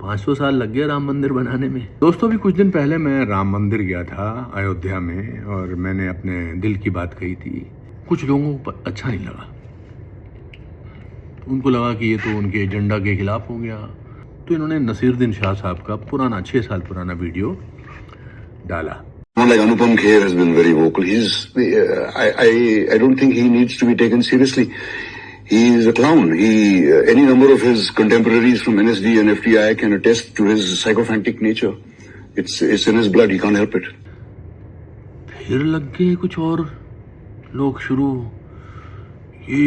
500 साल लग गया राम मंदिर बनाने में। दोस्तों, भी कुछ दिन पहले मैं राम मंदिर गया था अयोध्या में, और मैंने अपने दिल की बात कही थी। कुछ लोगों को अच्छा नहीं लगा, उनको लगा कि ये तो उनके एजेंडा के खिलाफ हो गया, तो इन्होंने नसीरुद्दीन शाह साहब का पुराना 6 साल पुराना वीडियो डाला। Like Anupam Kher has been very vocal. I don't think he needs to be taken seriously. He is a clown. Any number of his contemporaries from NSD and FTI can attest to his sycophantic nature. It's in his blood. He can't help it. फिर लग गए कुछ और लोग शुरू। ये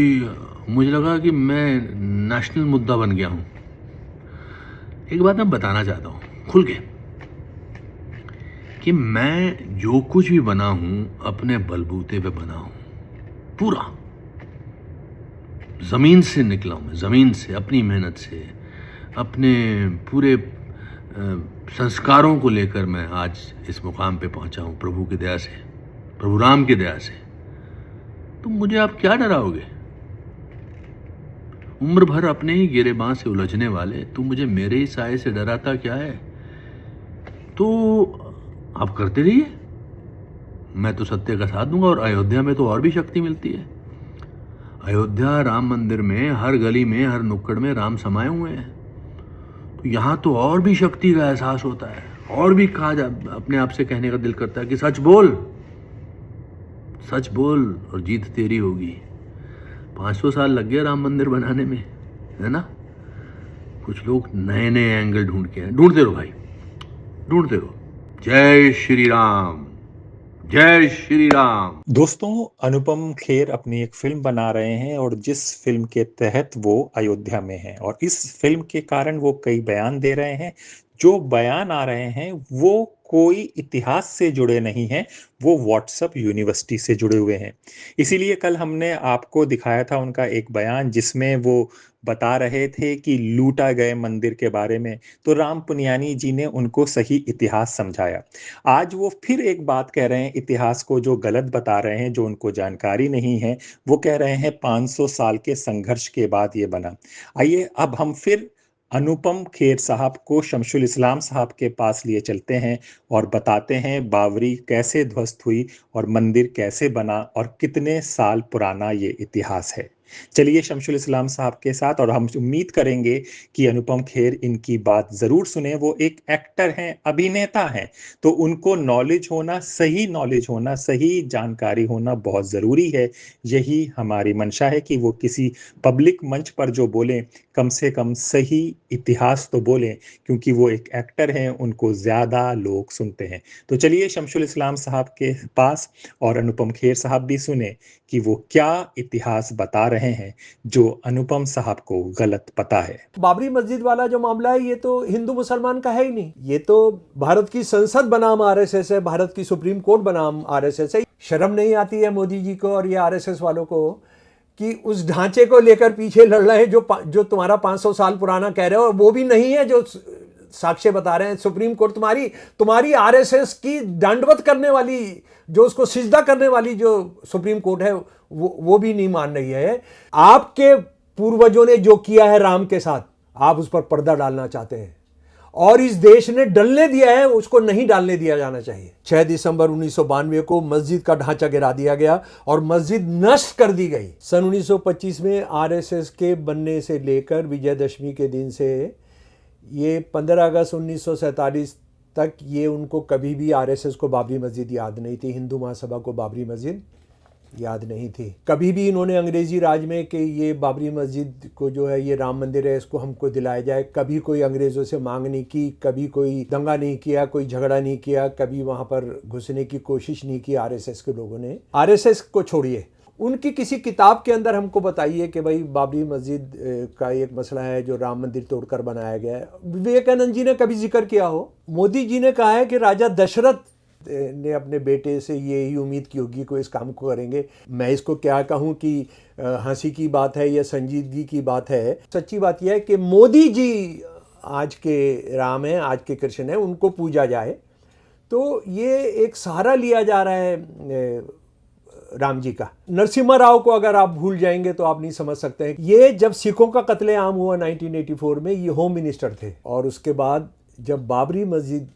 मुझे लगा कि मैं नेशनल मुद्दा बन गया हूँ। एक बात मैं बताना चाहता हूँ खुल के, कि मैं जो कुछ भी बना हूं अपने बलबूते पे बना हूं, पूरा जमीन से निकला हूं मैं, जमीन से, अपनी मेहनत से, अपने पूरे संस्कारों को लेकर मैं आज इस मुकाम पे पहुंचा हूं, प्रभु की दया से, प्रभु राम की दया से। तो मुझे आप क्या डराओगे? उम्र भर अपने ही गिरेबां से उलझने वाले, तू मुझे मेरे ही साए से डराता क्या है? तो आप करते रहिए, मैं तो सत्य का साथ दूंगा। और अयोध्या में तो और भी शक्ति मिलती है। अयोध्या राम मंदिर में हर गली में, हर नुक्कड़ में राम समाये हुए हैं, तो यहाँ तो और भी शक्ति का एहसास होता है, और भी कहा अपने आप से कहने का दिल करता है कि सच बोल, सच बोल और जीत तेरी होगी। 500 साल लग गया राम मंदिर बनाने में, है ना? कुछ लोग नए नए एंगल ढूंढते रहो भाई, ढूंढते रहो। जय श्री राम, जय श्री राम। दोस्तों, अनुपम खेर अपनी एक फिल्म बना रहे हैं, और जिस फिल्म के तहत वो अयोध्या में हैं, और इस फिल्म के कारण वो कई बयान दे रहे हैं। जो बयान आ रहे हैं वो कोई इतिहास से जुड़े नहीं हैं, वो व्हाट्सएप यूनिवर्सिटी से जुड़े हुए हैं। इसीलिए कल हमने आपको दिखाया था उनका एक बयान, जिसमें वो बता रहे थे कि लूटा गए मंदिर के बारे में, तो राम पुनियानी जी ने उनको सही इतिहास समझाया। आज वो फिर एक बात कह रहे हैं इतिहास को, जो गलत बता रहे हैं, जो उनको जानकारी नहीं है। वो कह रहे हैं 500 साल के संघर्ष के बाद ये बना। आइए अब हम फिर अनुपम खेर साहब को शमशुल इस्लाम साहब के पास लिए चलते हैं और बताते हैं बावरी कैसे ध्वस्त हुई और मंदिर कैसे बना और कितने साल पुराना ये इतिहास है। चलिए शमशुल इस्लाम साहब के साथ, और हम उम्मीद करेंगे कि अनुपम खेर इनकी बात जरूर सुने। वो एक एक्टर हैं, अभिनेता हैं, तो उनको नॉलेज होना, सही नॉलेज होना, सही जानकारी होना बहुत ज़रूरी है। यही हमारी मंशा है कि वो किसी पब्लिक मंच पर जो बोलें, कम से कम सही इतिहास तो बोलें, क्योंकि वो एक एक्टर हैं, उनको ज़्यादा लोग सुनते हैं। तो चलिए शमशुल इस्लाम साहब के पास, और अनुपम खेर साहब भी सुने कि वो क्या इतिहास बता रहे हैं जो अनुपम साहब को गलत पता है। बाबरी मस्जिद वाला जो मामला है, ये तो हिंदू मुसलमान का है ही नहीं, ये तो भारत की संसद बनाम आरएसएस है, भारत की सुप्रीम कोर्ट बनाम आरएसएस है। शर्म नहीं आती है मोदी जी को और ये आरएसएस वालों को कि उस ढांचे को लेकर पीछे लड़ रहे हैं जो तुम्हारा 500 साल पुराना कह रहे हो, और वो भी नहीं है जो साक्ष्य बता रहे हैं। सुप्रीम कोर्ट तुम्हारी आरएसएस की दंडवत करने वाली, जो उसको सिजदा करने वाली जो सुप्रीम कोर्ट है, वो भी नहीं मान रही है। आपके पूर्वजों ने जो किया है राम के साथ, आप उस पर पर्दा डालना चाहते हैं, और इस देश ने डलने दिया है, उसको नहीं डालने दिया जाना चाहिए। 6 दिसंबर 1992 को मस्जिद का ढांचा गिरा दिया गया और मस्जिद नष्ट कर दी गई। सन 1925 में आरएसएस के बनने से लेकर विजयदशमी के दिन से ये 15 अगस्त 1947 तक, ये उनको कभी भी आरएसएस को बाबरी मस्जिद याद नहीं थी, हिंदू महासभा को बाबरी मस्जिद याद नहीं थी। कभी भी इन्होंने अंग्रेजी राज में कि ये बाबरी मस्जिद को जो है ये राम मंदिर है, इसको हमको दिलाया जाए, कभी कोई अंग्रेज़ों से मांग नहीं की, कभी कोई दंगा नहीं किया, कोई झगड़ा नहीं किया, कभी वहाँ पर घुसने की कोशिश नहीं की आरएसएस के लोगों ने। आरएसएस को छोड़िए, उनकी किसी किताब के अंदर हमको बताइए कि भाई बाबरी मस्जिद का एक मसला है जो राम मंदिर तोड़कर बनाया गया है। विवेकानंद जी ने कभी जिक्र किया हो? मोदी जी ने कहा है कि राजा दशरथ ने अपने बेटे से ये ही उम्मीद की होगी कि इस काम को करेंगे। मैं इसको क्या कहूँ कि हंसी की बात है या संजीदगी की बात है। सच्ची बात यह है कि मोदी जी आज के राम हैं, आज के कृष्ण हैं, उनको पूजा जाए। तो ये एक सहारा लिया जा रहा है राम जी का। नरसिम्हा राव को अगर आप भूल जाएंगे तो आप नहीं समझ सकते हैं। ये जब सिखों का कत्लेआम हुआ 1984 में, ये होम मिनिस्टर थे, और उसके बाद जब बाबरी मस्जिद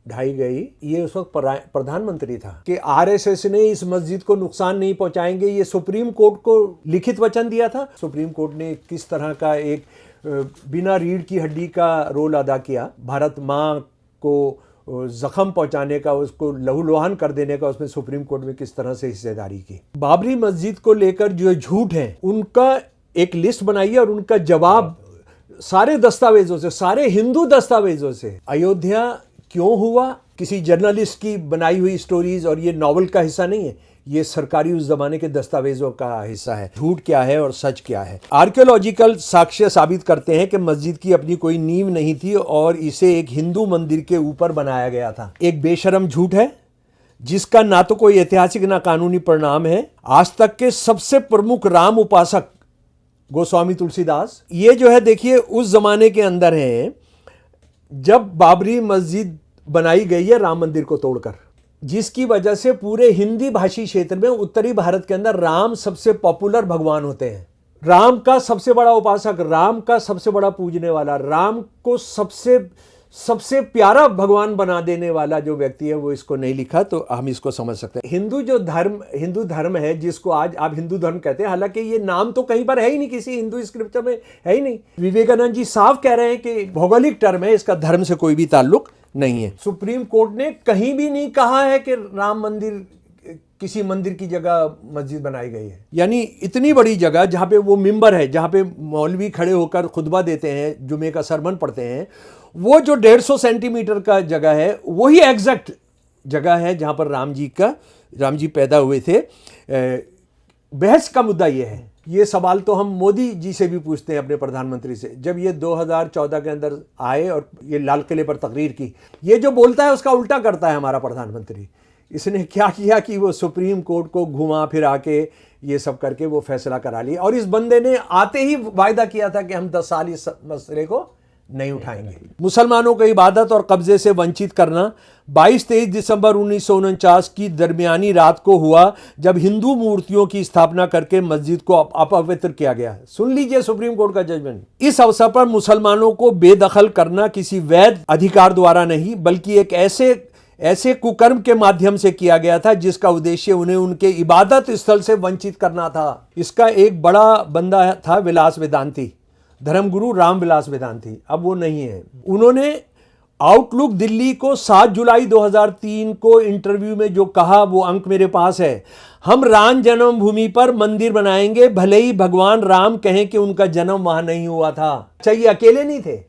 ढाई गई, ये उस वक्त प्रधानमंत्री था कि आरएसएस ने इस मस्जिद को नुकसान नहीं पहुंचाएंगे। ये सुप्रीम कोर्ट को लिखित वचन दिया था। सुप्रीम कोर्ट ने किस तरह का एक बिना रीढ़ की हड्डी का रोल अदा किया, भारत माँ को जख्म पहुंचाने का, उसको लहूलुहान कर देने का, उसमें सुप्रीम कोर्ट में किस तरह से हिस्सेदारी की। बाबरी मस्जिद को लेकर जो झूठ है उनका एक लिस्ट बनाइए और उनका जवाब सारे दस्तावेजों से, सारे हिंदू दस्तावेजों से। अयोध्या क्यों हुआ किसी जर्नलिस्ट की बनाई हुई स्टोरीज और ये नॉवल का हिस्सा नहीं है, ये सरकारी उस जमाने के दस्तावेजों का हिस्सा है। झूठ क्या है और सच क्या है। आर्कियोलॉजिकल साक्ष्य साबित करते हैं कि मस्जिद की अपनी कोई नींव नहीं थी और इसे एक हिंदू मंदिर के ऊपर बनाया गया था। एक बेशरम झूठ है जिसका ना तो कोई ऐतिहासिक ना कानूनी परिणाम है। आज तक के सबसे प्रमुख राम उपासक गोस्वामी तुलसीदास, ये जो है देखिए उस जमाने के अंदर है जब बाबरी मस्जिद बनाई गई है राम मंदिर को तोड़कर, जिसकी वजह से पूरे हिंदी भाषी क्षेत्र में उत्तरी भारत के अंदर राम सबसे पॉपुलर भगवान होते हैं। राम का सबसे बड़ा उपासक, राम का सबसे बड़ा पूजने वाला, राम को सबसे प्यारा भगवान बना देने वाला जो व्यक्ति है वो इसको नहीं लिखा, तो हम इसको समझ सकते हैं। हिंदू धर्म है जिसको आज आप हिंदू धर्म कहते हैं, हालांकि ये नाम तो कहीं पर है ही नहीं, किसी हिंदू स्क्रिप्चर में है ही नहीं। विवेकानंद जी साफ कह रहे हैं कि भौगोलिक टर्म है, इसका धर्म से कोई भी ताल्लुक नहीं है। सुप्रीम कोर्ट ने कहीं भी नहीं कहा है कि राम मंदिर किसी मंदिर की जगह मस्जिद बनाई गई है। यानी इतनी बड़ी जगह जहाँ पे वो मिंबर है, जहाँ पे मौलवी खड़े होकर खुतबा देते हैं, जुमे का सरमन पढ़ते हैं, वो जो 150 सेंटीमीटर का जगह है वही एग्जैक्ट जगह है जहाँ पर राम जी पैदा हुए थे। बहस का मुद्दा ये है, ये सवाल तो हम मोदी जी से भी पूछते हैं, अपने प्रधानमंत्री से। जब ये 2014 के अंदर आए और ये लाल किले पर तकरीर की, ये जो बोलता है उसका उल्टा करता है हमारा प्रधानमंत्री। इसने क्या किया कि वो सुप्रीम कोर्ट को घुमा फिरा के ये सब करके वो फैसला करा लिया, और इस बंदे ने आते ही वायदा किया था कि हम 10 साल इस मसले को नहीं उठाएंगे। मुसलमानों को इबादत और कब्जे से वंचित करना 22-23 दिसंबर 1949 की दरमियानी रात को हुआ, जब हिंदू मूर्तियों की स्थापना करके मस्जिद को अपवित्र किया गया। सुन लीजिए सुप्रीम कोर्ट का जजमेंट। इस अवसर पर मुसलमानों को बेदखल करना किसी वैध अधिकार द्वारा नहीं, बल्कि एक ऐसे कुकर्म के माध्यम से किया गया था जिसका उद्देश्य उन्हें उनके इबादत स्थल से वंचित करना था। इसका एक बड़ा बंदा था विलास वेदांती, धर्मगुरु रामविलास वेदांती, अब वो नहीं है। उन्होंने आउटलुक दिल्ली को 7 जुलाई 2003 को इंटरव्यू में जो कहा, वो अंक मेरे पास है। हम राम जन्मभूमि पर मंदिर बनाएंगे, भले ही भगवान राम कहें कि उनका जन्म वहां नहीं हुआ था। अच्छा, ये अकेले नहीं थे,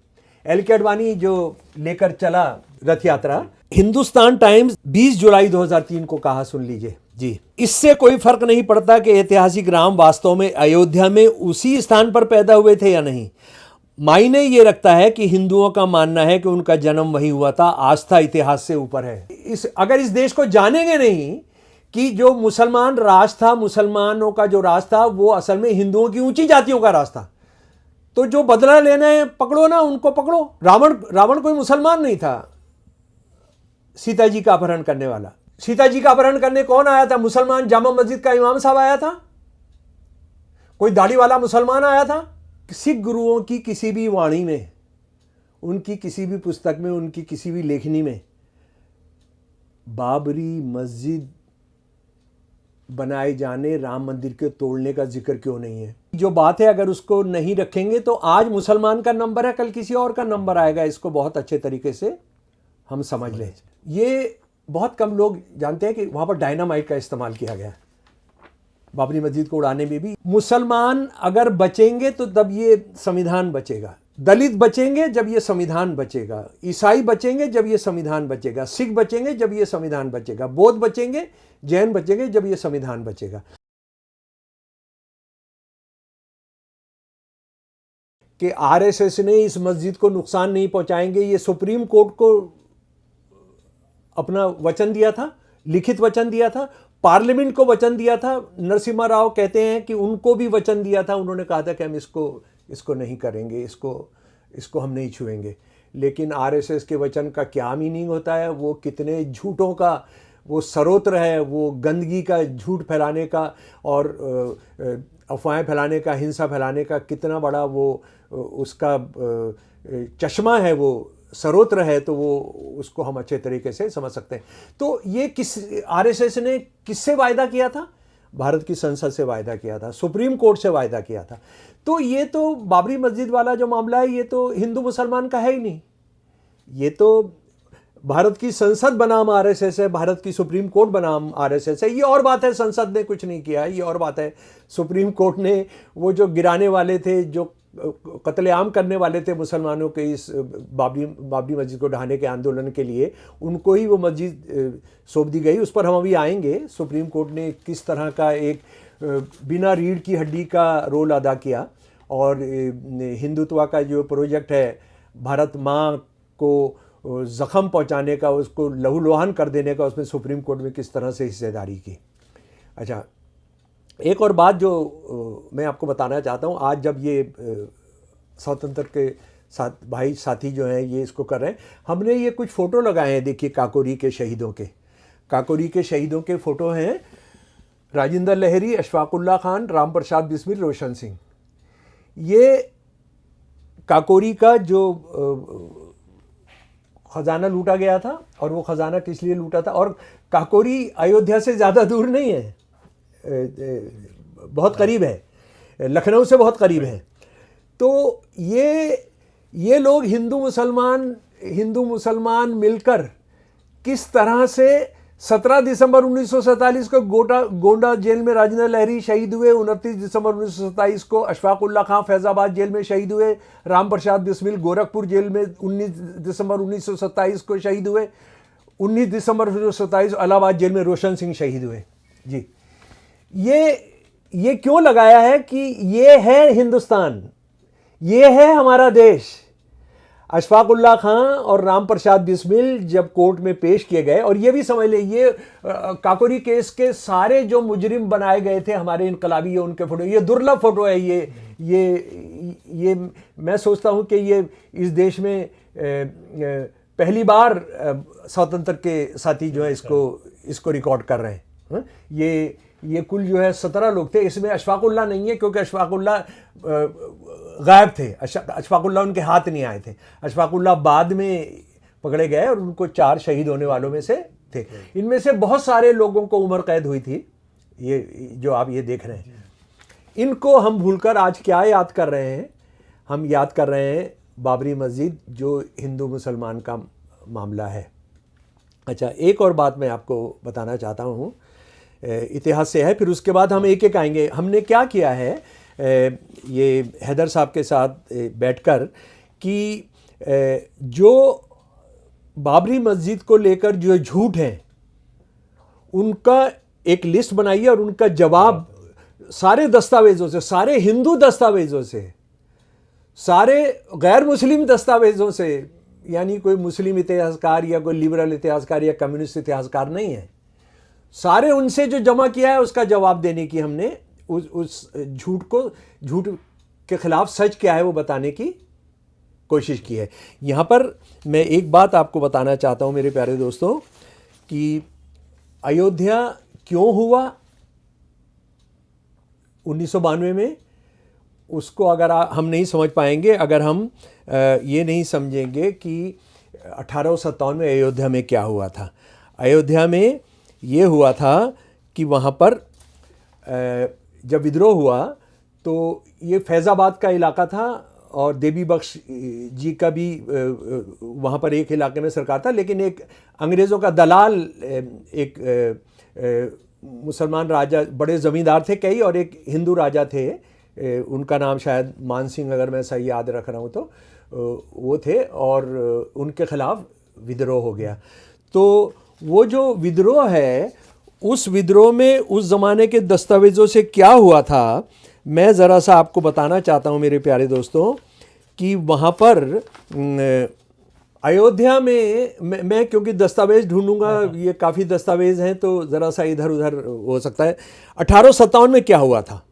एल के अडवाणी जो लेकर चला रथ यात्रा। हिंदुस्तान टाइम्स 20 जुलाई 2003 को कहा, सुन लीजिए जी। इससे कोई फर्क नहीं पड़ता कि ऐतिहासिक राम वास्तव में अयोध्या में उसी स्थान पर पैदा हुए थे या नहीं। मायने ये रखता है कि हिंदुओं का मानना है कि उनका जन्म वहीं हुआ था। आस्था इतिहास से ऊपर है। अगर इस देश को जानेंगे नहीं कि जो मुसलमान राज था, मुसलमानों का जो राज था, वो असल में हिंदुओं की ऊंची जातियों का राज था, तो जो बदला लेना है पकड़ो ना, उनको पकड़ो। रावण कोई मुसलमान नहीं था। सीता जी का अपहरण करने वाला, सीता जी का अपहरण करने कौन आया था? मुसलमान जामा मस्जिद का इमाम साहब आया था? कोई दाढ़ी वाला मुसलमान आया था? सिख गुरुओं की किसी भी वाणी में, उनकी किसी भी पुस्तक में, उनकी किसी भी लेखनी में बाबरी मस्जिद बनाए जाने, राम मंदिर के तोड़ने का जिक्र क्यों नहीं है? जो बात है, अगर उसको नहीं रखेंगे तो आज मुसलमान का नंबर है, कल किसी और का नंबर आएगा। इसको बहुत अच्छे तरीके से हम समझ लें। ये बहुत कम लोग जानते हैं कि वहां पर डायनामाइट का इस्तेमाल किया गया बाबरी मस्जिद को उड़ाने में भी। मुसलमान अगर बचेंगे तो तब ये संविधान बचेगा, दलित बचेंगे जब ये संविधान बचेगा, ईसाई बचेंगे जब ये संविधान बचेगा, सिख बचेंगे जब ये संविधान बचेगा, बौद्ध बचेंगे, जैन बचेंगे जब ये संविधान बचेगा। कि आरएसएस ने इस मस्जिद को नुकसान नहीं पहुंचाएंगे, ये सुप्रीम कोर्ट को अपना वचन दिया था, लिखित वचन दिया था, पार्लियामेंट को वचन दिया था। नरसिम्हा राव कहते हैं कि उनको भी वचन दिया था, उन्होंने कहा था कि हम इसको नहीं करेंगे, इसको हम नहीं छुएंगे। लेकिन आरएसएस के वचन का क्या मीनिंग होता है, वो कितने झूठों का वो सर्वत्र है, वो गंदगी का, झूठ फैलाने का और अफवाहें फैलाने का, हिंसा फैलाने का कितना बड़ा वो उसका चश्मा है, वो सर्वत्र है, तो वो उसको हम अच्छे तरीके से समझ सकते हैं। तो ये किस आरएसएस ने किससे वायदा किया था? भारत की संसद से वायदा किया था, सुप्रीम कोर्ट से वायदा किया था। तो ये तो बाबरी मस्जिद वाला जो मामला है, ये तो हिंदू मुसलमान का है ही नहीं, ये तो भारत की संसद बनाम आरएसएस है, भारत की सुप्रीम कोर्ट बनाम आरएसएस है। ये और बात है संसद ने कुछ नहीं किया, ये और बात है सुप्रीम कोर्ट ने वो जो गिराने वाले थे, जो कत्लेआम करने वाले थे मुसलमानों के इस बाबरी मस्जिद को ढहाने के आंदोलन के लिए, उनको ही वो मस्जिद सौंप दी गई। उस पर हम अभी आएंगे, सुप्रीम कोर्ट ने किस तरह का एक बिना रीढ़ की हड्डी का रोल अदा किया, और हिंदुत्व का जो प्रोजेक्ट है, भारत माँ को ज़ख़म पहुंचाने का, उसको लहूलुहान कर देने का, उसमें सुप्रीम कोर्ट में किस तरह से हिस्सेदारी की। अच्छा, एक और बात जो मैं आपको बताना चाहता हूँ, आज जब ये स्वतंत्र के साथ भाई साथी जो हैं ये इसको कर रहे हैं, हमने ये कुछ फ़ोटो लगाए हैं, देखिए काकोरी के शहीदों के, काकोरी के शहीदों के फ़ोटो हैं, राजेंद्र लहरी, अशफाकुल्ला खान, राम प्रसाद बिस्मिल, रोशन सिंह। ये काकोरी का जो ख़जाना लूटा गया था, और वो ख़जाना किस लिए लूटा था, और काकोरी अयोध्या से ज़्यादा दूर नहीं है, बहुत करीब है, लखनऊ से बहुत करीब है। तो ये लोग हिंदू मुसलमान मिलकर किस तरह से 17 दिसंबर 1947 को गोंडा जेल में राजेंद्र लहरी शहीद हुए, 29 दिसंबर 1927 को अशफाकुल्ला खां फैज़ाबाद जेल में शहीद हुए, राम प्रसाद बिस्मिल गोरखपुर जेल में 19 दिसंबर 1927 को शहीद हुए, 19 दिसंबर 1927 इलाहाबाद जेल में रोशन सिंह शहीद हुए। जी, ये क्यों लगाया है कि ये है हिंदुस्तान, ये है हमारा देश। अशफाकुल्ला खां और राम प्रसाद बिस्मिल जब कोर्ट में पेश किए गए, और ये भी समझ ले, ये काकोरी केस के सारे जो मुजरिम बनाए गए थे हमारे इनकलाबी, उनके फोटो, ये दुर्लभ फोटो है। ये मैं सोचता हूँ कि ये इस देश में पहली बार स्वतंत्र के साथी जो है इसको रिकॉर्ड कर रहे हैं। ये कुल जो है 17 लोग थे, इसमें अशफाकुल्ला नहीं है क्योंकि अशफाकुल्ला गायब थे, अशफाकुल्ला उनके हाथ नहीं आए थे। अशफाकुल्ला बाद में पकड़े गए और उनको 4 शहीद होने वालों में से थे। इनमें से बहुत सारे लोगों को उम्र कैद हुई थी, ये जो आप ये देख रहे हैं। इनको हम भूलकर आज क्या याद कर रहे हैं? हम याद कर रहे हैं बाबरी मस्जिद, जो हिंदू मुसलमान का मामला है। अच्छा, एक और बात मैं आपको बताना चाहता हूँ, इतिहास से है, फिर उसके बाद हम एक एक आएंगे। हमने क्या किया है ये हैदर साहब के साथ बैठकर कि जो बाबरी मस्जिद को लेकर जो झूठ हैं उनका एक लिस्ट बनाइए, और उनका जवाब सारे दस्तावेज़ों से, सारे हिंदू दस्तावेज़ों से, सारे गैर मुस्लिम दस्तावेज़ों से, यानी कोई मुस्लिम इतिहासकार या कोई लिबरल इतिहासकार या कम्युनिस्ट इतिहासकार नहीं है, सारे उनसे जो जमा किया है उसका जवाब देने की हमने उस झूठ के खिलाफ सच क्या है वो बताने की कोशिश की है। यहाँ पर मैं एक बात आपको बताना चाहता हूँ मेरे प्यारे दोस्तों, कि अयोध्या क्यों हुआ 1992 में, उसको अगर हम नहीं समझ पाएंगे, अगर हम ये नहीं समझेंगे कि 1857 में अयोध्या में क्या हुआ था। अयोध्या में ये हुआ था कि वहाँ पर जब विद्रोह हुआ तो ये फैज़ाबाद का इलाका था, और देवी बख्श जी का भी वहाँ पर एक इलाके में सरकार था, लेकिन एक अंग्रेज़ों का दलाल, एक मुसलमान राजा, बड़े ज़मींदार थे कई, और एक हिंदू राजा थे, उनका नाम शायद मान सिंह, अगर मैं सही याद रख रहा हूँ तो वो थे, और उनके खिलाफ विद्रोह हो गया। तो वो जो विद्रोह है, उस विद्रोह में उस ज़माने के दस्तावेज़ों से क्या हुआ था, मैं ज़रा सा आपको बताना चाहता हूँ मेरे प्यारे दोस्तों, कि वहाँ पर अयोध्या में मैं क्योंकि दस्तावेज़ ढूंढूंगा, ये काफ़ी दस्तावेज़ हैं तो ज़रा सा इधर उधर हो सकता है। 1857 में क्या हुआ था,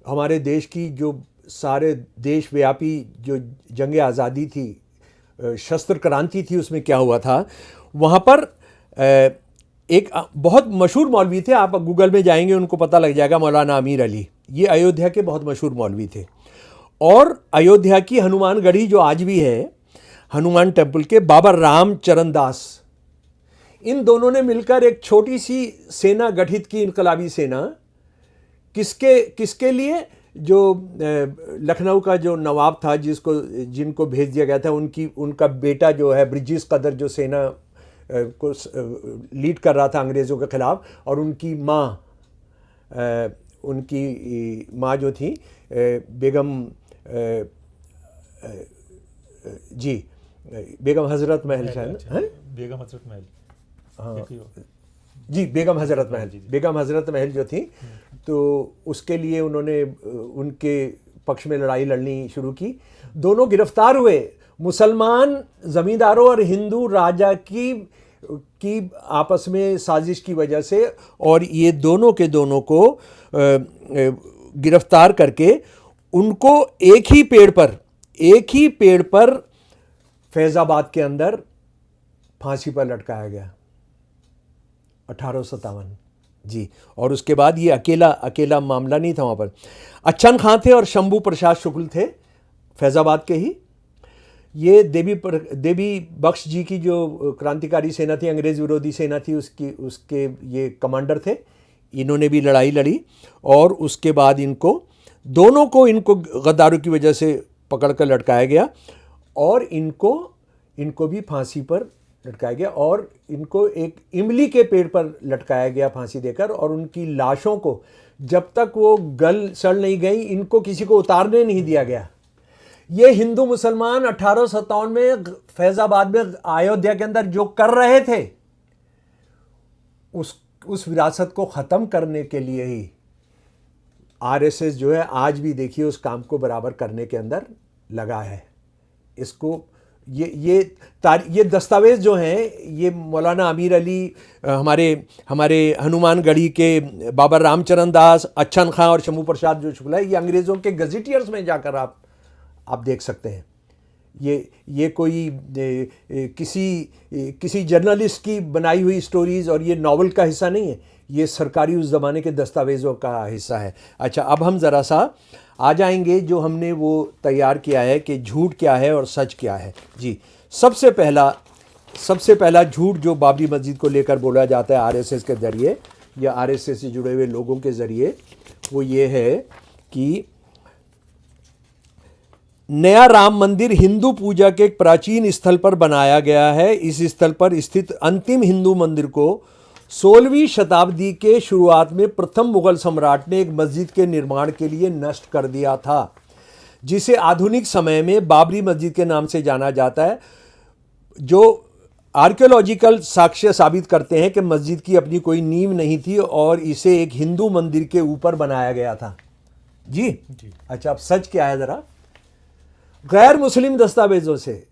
हमारे देश की जो सारे देशव्यापी जो जंग आज़ादी थी, शस्त्र क्रांति थी, उसमें क्या हुआ था, वहाँ पर एक बहुत मशहूर मौलवी थे, आप गूगल में जाएंगे उनको पता लग जाएगा, मौलाना अमीर अली। ये अयोध्या के बहुत मशहूर मौलवी थे। और अयोध्या की हनुमान गढ़ी जो आज भी है, हनुमान टेम्पल के बाबा रामचरण दास, इन दोनों ने मिलकर एक छोटी सी सेना गठित की, इनकलाबी सेना। किसके लिए? जो लखनऊ का जो नवाब था, जिनको भेज दिया गया था, उनका बेटा जो है ब्रिजेश कदर, जो सेना को लीड कर रहा था अंग्रेज़ों के ख़िलाफ़, और उनकी माँ जो थी बेगम बेगम हज़रत महल, शायद बेगम हज़रत महल, हाँ जी, बेगम हज़रत महल, बेगम हज़रत महल जो थी, तो उसके लिए उन्होंने उनके पक्ष में लड़ाई लड़नी शुरू की। दोनों गिरफ्तार हुए, मुसलमान ज़मींदारों और हिंदू राजा की आपस में साजिश की वजह से, और ये दोनों के दोनों को गिरफ्तार करके उनको एक ही पेड़ पर फैज़ाबाद के अंदर फांसी पर लटकाया गया 1857 जी। और उसके बाद ये अकेला मामला नहीं था वहाँ पर। अच्छन खां थे और शंभू प्रसाद शुक्ल थे, फैज़ाबाद के ही। ये देवी बख्श जी की जो क्रांतिकारी सेना थी, अंग्रेज़ विरोधी सेना थी, उसके ये कमांडर थे। इन्होंने भी लड़ाई लड़ी, और उसके बाद इनको गद्दारों की वजह से पकड़ कर लटकाया गया, और इनको भी फांसी पर लटकाया गया, और इनको एक इमली के पेड़ पर लटकाया गया फांसी देकर। और उनकी लाशों को जब तक वो गल सड़ नहीं गई, इनको किसी को उतारने नहीं दिया गया। ये हिंदू मुसलमान 1857 में फैज़ाबाद में, अयोध्या के अंदर जो कर रहे थे, उस विरासत को ख़त्म करने के लिए ही आरएसएस जो है आज भी देखिए उस काम को बराबर करने के अंदर लगा है। इसको ये दस्तावेज़ जो हैं, ये मौलाना अमीर अली, हमारे हनुमान गढ़ी के बाबा रामचरण दास, अच्छन खां और शंभू प्रसाद जो शुक्ला है, ये अंग्रेज़ों के गज़ेटियर्स में जाकर आप देख सकते हैं। ये कोई किसी जर्नलिस्ट की बनाई हुई स्टोरीज़ और ये नॉवल का हिस्सा नहीं है, ये सरकारी उस ज़माने के दस्तावेज़ों का हिस्सा है। अच्छा, अब हम ज़रा सा आ जाएंगे जो हमने वो तैयार किया है कि झूठ क्या है और सच क्या है जी। सबसे पहला झूठ जो बाबरी मस्जिद को लेकर बोला जाता है आरएसएस के ज़रिए या आरएसएस से जुड़े हुए लोगों के ज़रिए, वो ये है कि नया राम मंदिर हिंदू पूजा के एक प्राचीन स्थल पर बनाया गया है। इस स्थल पर स्थित अंतिम हिंदू मंदिर को 16वीं शताब्दी के शुरुआत में प्रथम मुगल सम्राट ने एक मस्जिद के निर्माण के लिए नष्ट कर दिया था, जिसे आधुनिक समय में बाबरी मस्जिद के नाम से जाना जाता है, जो आर्कियोलॉजिकल साक्ष्य साबित करते हैं कि मस्जिद की अपनी कोई नींव नहीं थी और इसे एक हिंदू मंदिर के ऊपर बनाया गया था जी। अच्छा, अब सच क्या है ज़रा? गैर मुस्लिम दस्तावेजों से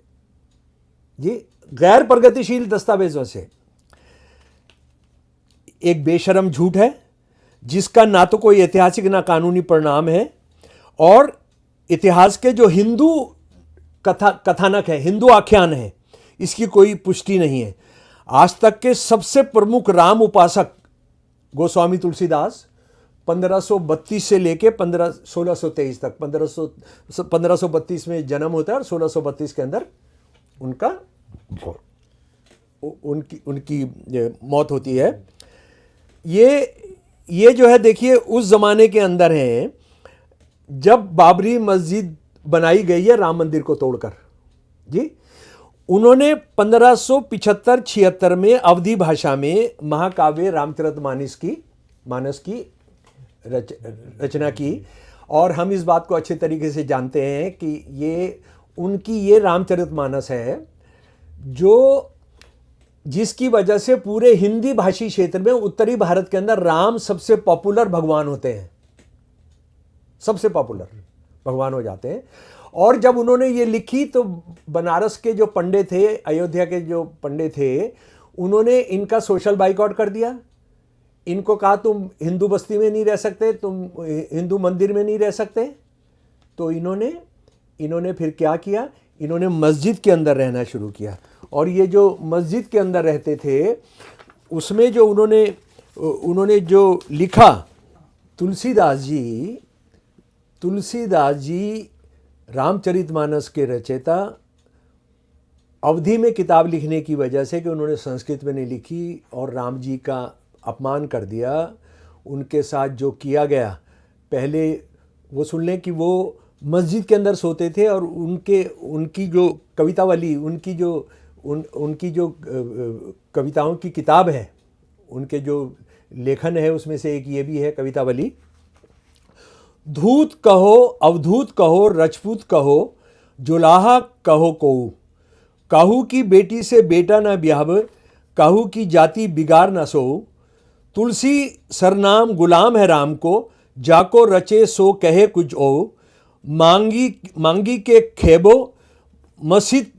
जी, गैर प्रगतिशील दस्तावेजों से एक बेशरम झूठ है, जिसका ना तो कोई ऐतिहासिक ना कानूनी परिणाम है, और इतिहास के जो हिंदू कथानक है, हिंदू आख्यान है, इसकी कोई पुष्टि नहीं है। आज तक के सबसे प्रमुख राम उपासक गोस्वामी तुलसीदास 1532 से लेके 1623 तक, 1532 में जन्म होता है और 1632 के अंदर उनकी मौत होती है। ये जो है देखिए उस ज़माने के अंदर है जब बाबरी मस्जिद बनाई गई है राम मंदिर को तोड़कर जी। उन्होंने 1575-76 में अवधी भाषा में महाकाव्य रामचरितमानस की रचना की, और हम इस बात को अच्छे तरीके से जानते हैं कि ये रामचरितमानस है जिसकी वजह से पूरे हिंदी भाषी क्षेत्र में उत्तरी भारत के अंदर राम सबसे पॉपुलर भगवान होते हैं, सबसे पॉपुलर भगवान हो जाते हैं। और जब उन्होंने ये लिखी तो बनारस के जो पंडित थे, अयोध्या के जो पंडित थे, उन्होंने इनका सोशल बाइकआउट कर दिया। इनको कहा तुम हिंदू बस्ती में नहीं रह सकते, तुम हिंदू मंदिर में नहीं रह सकते। तो इन्होंने फिर क्या किया, इन्होंने मस्जिद के अंदर रहना शुरू किया। और ये जो मस्जिद के अंदर रहते थे उसमें जो उन्होंने जो लिखा, तुलसीदास जी रामचरितमानस के रचयिता, अवधि में किताब लिखने की वजह से कि उन्होंने संस्कृत में नहीं लिखी और राम जी का अपमान कर दिया, उनके साथ जो किया गया, पहले वो सुन लें कि वो मस्जिद के अंदर सोते थे और उनकी जो कवितावली, उनकी जो कविताओं की किताब है, उनके जो लेखन है उसमें से एक ये भी है कवितावली, धूत कहो अवधूत कहो रजपूत कहो जुलाहा कहो कोऊ, काहू की बेटी से बेटा न ब्याह, काहू की जाति बिगाड़ न सो, तुलसी सरनाम गुलाम है राम को, जाको रचे सो कहे कुछ ओ, मांगी के खेबो मस्जिद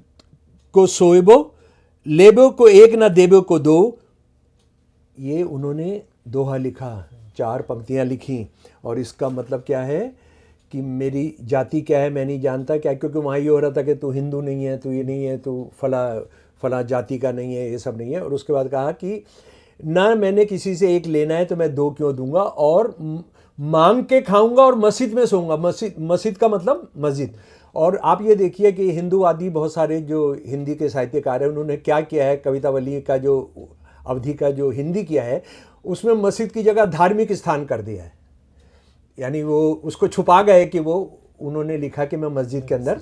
को सोएबो, लेबो को एक न देबो को दो। ये उन्होंने दोहा लिखा, 4 पंक्तियाँ लिखी, और इसका मतलब क्या है कि मेरी जाति क्या है मैं नहीं जानता क्या, क्योंकि वहाँ ये हो रहा था कि तू हिंदू नहीं है, तू ये नहीं है, तू फला जाति का नहीं है, ये सब नहीं है। और उसके बाद कहा कि ना मैंने किसी से एक लेना है तो मैं 2 क्यों दूंगा, और मांग के खाऊंगा और मस्जिद में सोऊंगा। मस्जिद का मतलब मस्जिद। और आप ये देखिए कि हिंदूवादी बहुत सारे जो हिंदी के साहित्यकार हैं उन्होंने क्या किया है, कवितावली का जो अवधि का जो हिंदी किया है उसमें मस्जिद की जगह धार्मिक स्थान कर दिया है, यानी वो उसको छुपा गए कि वो उन्होंने लिखा कि मैं मस्जिद के अंदर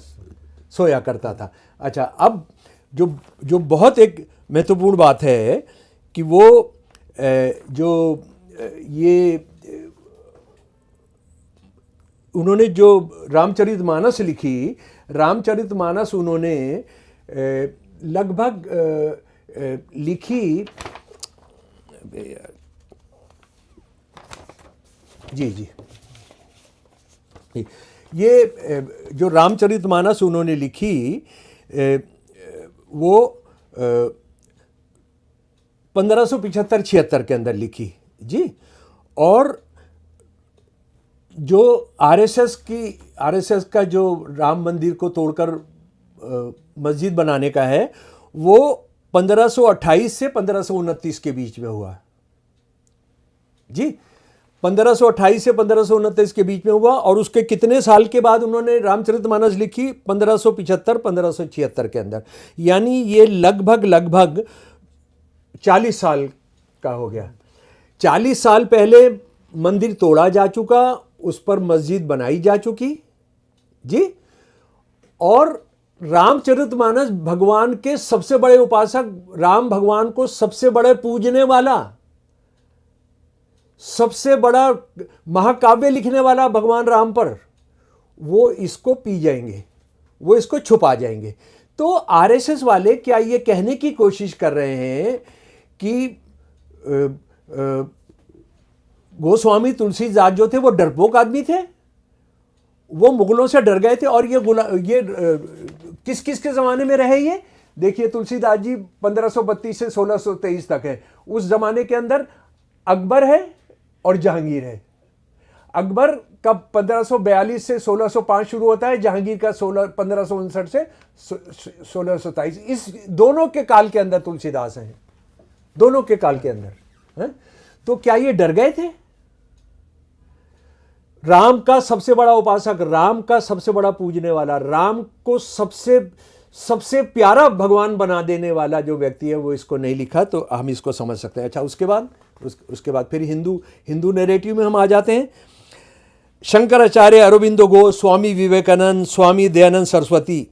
सोया करता था। अच्छा, अब जो बहुत एक महत्वपूर्ण बात है कि वो जो ये उन्होंने जो रामचरितमानस लिखी, रामचरितमानस उन्होंने लगभग लिखी, जी ये जो रामचरितमानस उन्होंने लिखी वो 1575-76 के अंदर लिखी जी। और जो आरएसएस का जो राम मंदिर को तोड़कर मस्जिद बनाने का है वो 1528 से 1529 के बीच में हुआ जी। 1528 से 1529 के बीच में हुआ। और उसके कितने साल के बाद उन्होंने रामचरितमानस लिखी? 1575-1576 के अंदर, यानी ये लगभग 40 साल का हो गया। 40 साल पहले मंदिर तोड़ा जा चुका, उस पर मस्जिद बनाई जा चुकी जी। और रामचरितमानस भगवान के सबसे बड़े उपासक, राम भगवान को सबसे बड़े पूजने वाला, सबसे बड़ा महाकाव्य लिखने वाला भगवान राम पर, वो इसको पी जाएंगे, वो इसको छुपा जाएंगे। तो आरएसएस वाले क्या ये कहने की कोशिश कर रहे हैं कि गोस्वामी तुलसीदास जो थे वो डरपोक आदमी थे, वो मुगलों से डर गए थे। और ये किस के ज़माने में रहे ये? देखिए, तुलसीदास जी 1532 से 1623 तक है। उस ज़माने के अंदर अकबर है और जहांगीर है। अकबर का 1542 से 1605 शुरू होता है, जहांगीर का 1559 से 1627। इस दोनों के काल के अंदर तुलसीदास हैं, दोनों के काल के अंदर है? तो क्या ये डर गए थे? राम का सबसे बड़ा उपासक, राम का सबसे बड़ा पूजने वाला, राम को सबसे प्यारा भगवान बना देने वाला जो व्यक्ति है वो इसको नहीं लिखा, तो हम इसको समझ सकते हैं। अच्छा, उसके बाद फिर हिंदू नैरेटिव में हम आ जाते हैं। शंकराचार्य, अरविंदो घोष, स्वामी विवेकानंद, स्वामी दयानंद सरस्वती।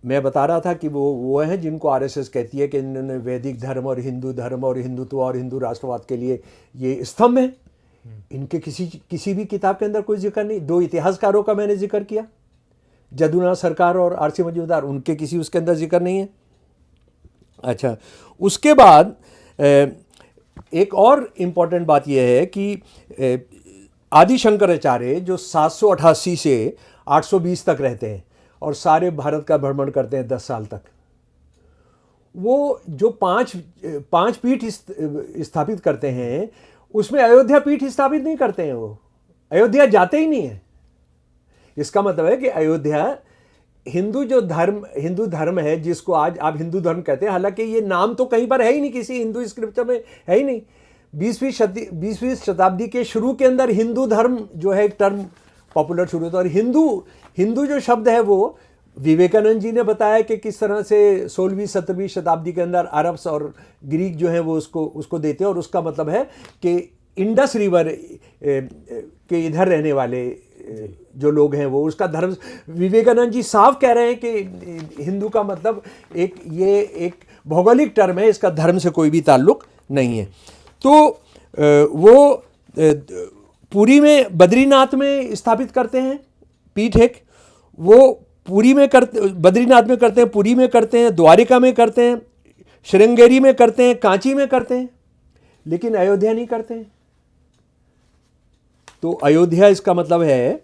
मैं बता रहा था कि वो हैं जिनको आरएसएस कहती है कि इन्होंने वैदिक धर्म और हिंदुत्व और हिंदू राष्ट्रवाद के लिए ये स्तंभ है। इनके किसी भी किताब के अंदर कोई जिक्र नहीं। 2 इतिहासकारों का मैंने जिक्र किया, जदुनाथ सरकार और आरसी मजूमदार, उनके किसी उसके अंदर जिक्र नहीं है। अच्छा, उसके बाद एक और इम्पॉर्टेंट बात यह है कि आदि शंकराचार्य जो 788 से 820 तक रहते हैं और सारे भारत का भ्रमण करते हैं 10 साल तक, वो जो पांच पीठ स्थापित करते हैं उसमें अयोध्या पीठ स्थापित नहीं करते हैं। वो अयोध्या जाते ही नहीं है। इसका मतलब है कि अयोध्या हिंदू जो धर्म, हिंदू धर्म है जिसको आज आप हिंदू धर्म कहते हैं, हालांकि ये नाम तो कहीं पर है ही नहीं, किसी हिंदू स्क्रिप्चर में है ही नहीं। 20वीं शताब्दी के शुरू के अंदर हिंदू धर्म जो है एक टर्म पॉपुलर शुरू होता है। और हिंदू जो शब्द है वो विवेकानंद जी ने बताया कि किस तरह से 16वीं 17वीं शताब्दी के अंदर अरब्स और ग्रीक जो है वो उसको देते हैं, और उसका मतलब है कि इंडस रिवर के इधर रहने वाले जो लोग हैं वो उसका धर्म। विवेकानंद जी साफ कह रहे हैं कि हिंदू का मतलब ये एक भौगोलिक टर्म है, इसका धर्म से कोई भी ताल्लुक नहीं है। तो वो पुरी में, बद्रीनाथ में स्थापित करते हैं पीठ एक, वो पुरी में करते, बद्रीनाथ में करते हैं, पुरी में करते हैं, द्वारिका में करते हैं, श्रृंगेरी में करते हैं, कांची में करते हैं, लेकिन अयोध्या नहीं करते हैं। तो अयोध्या इसका मतलब है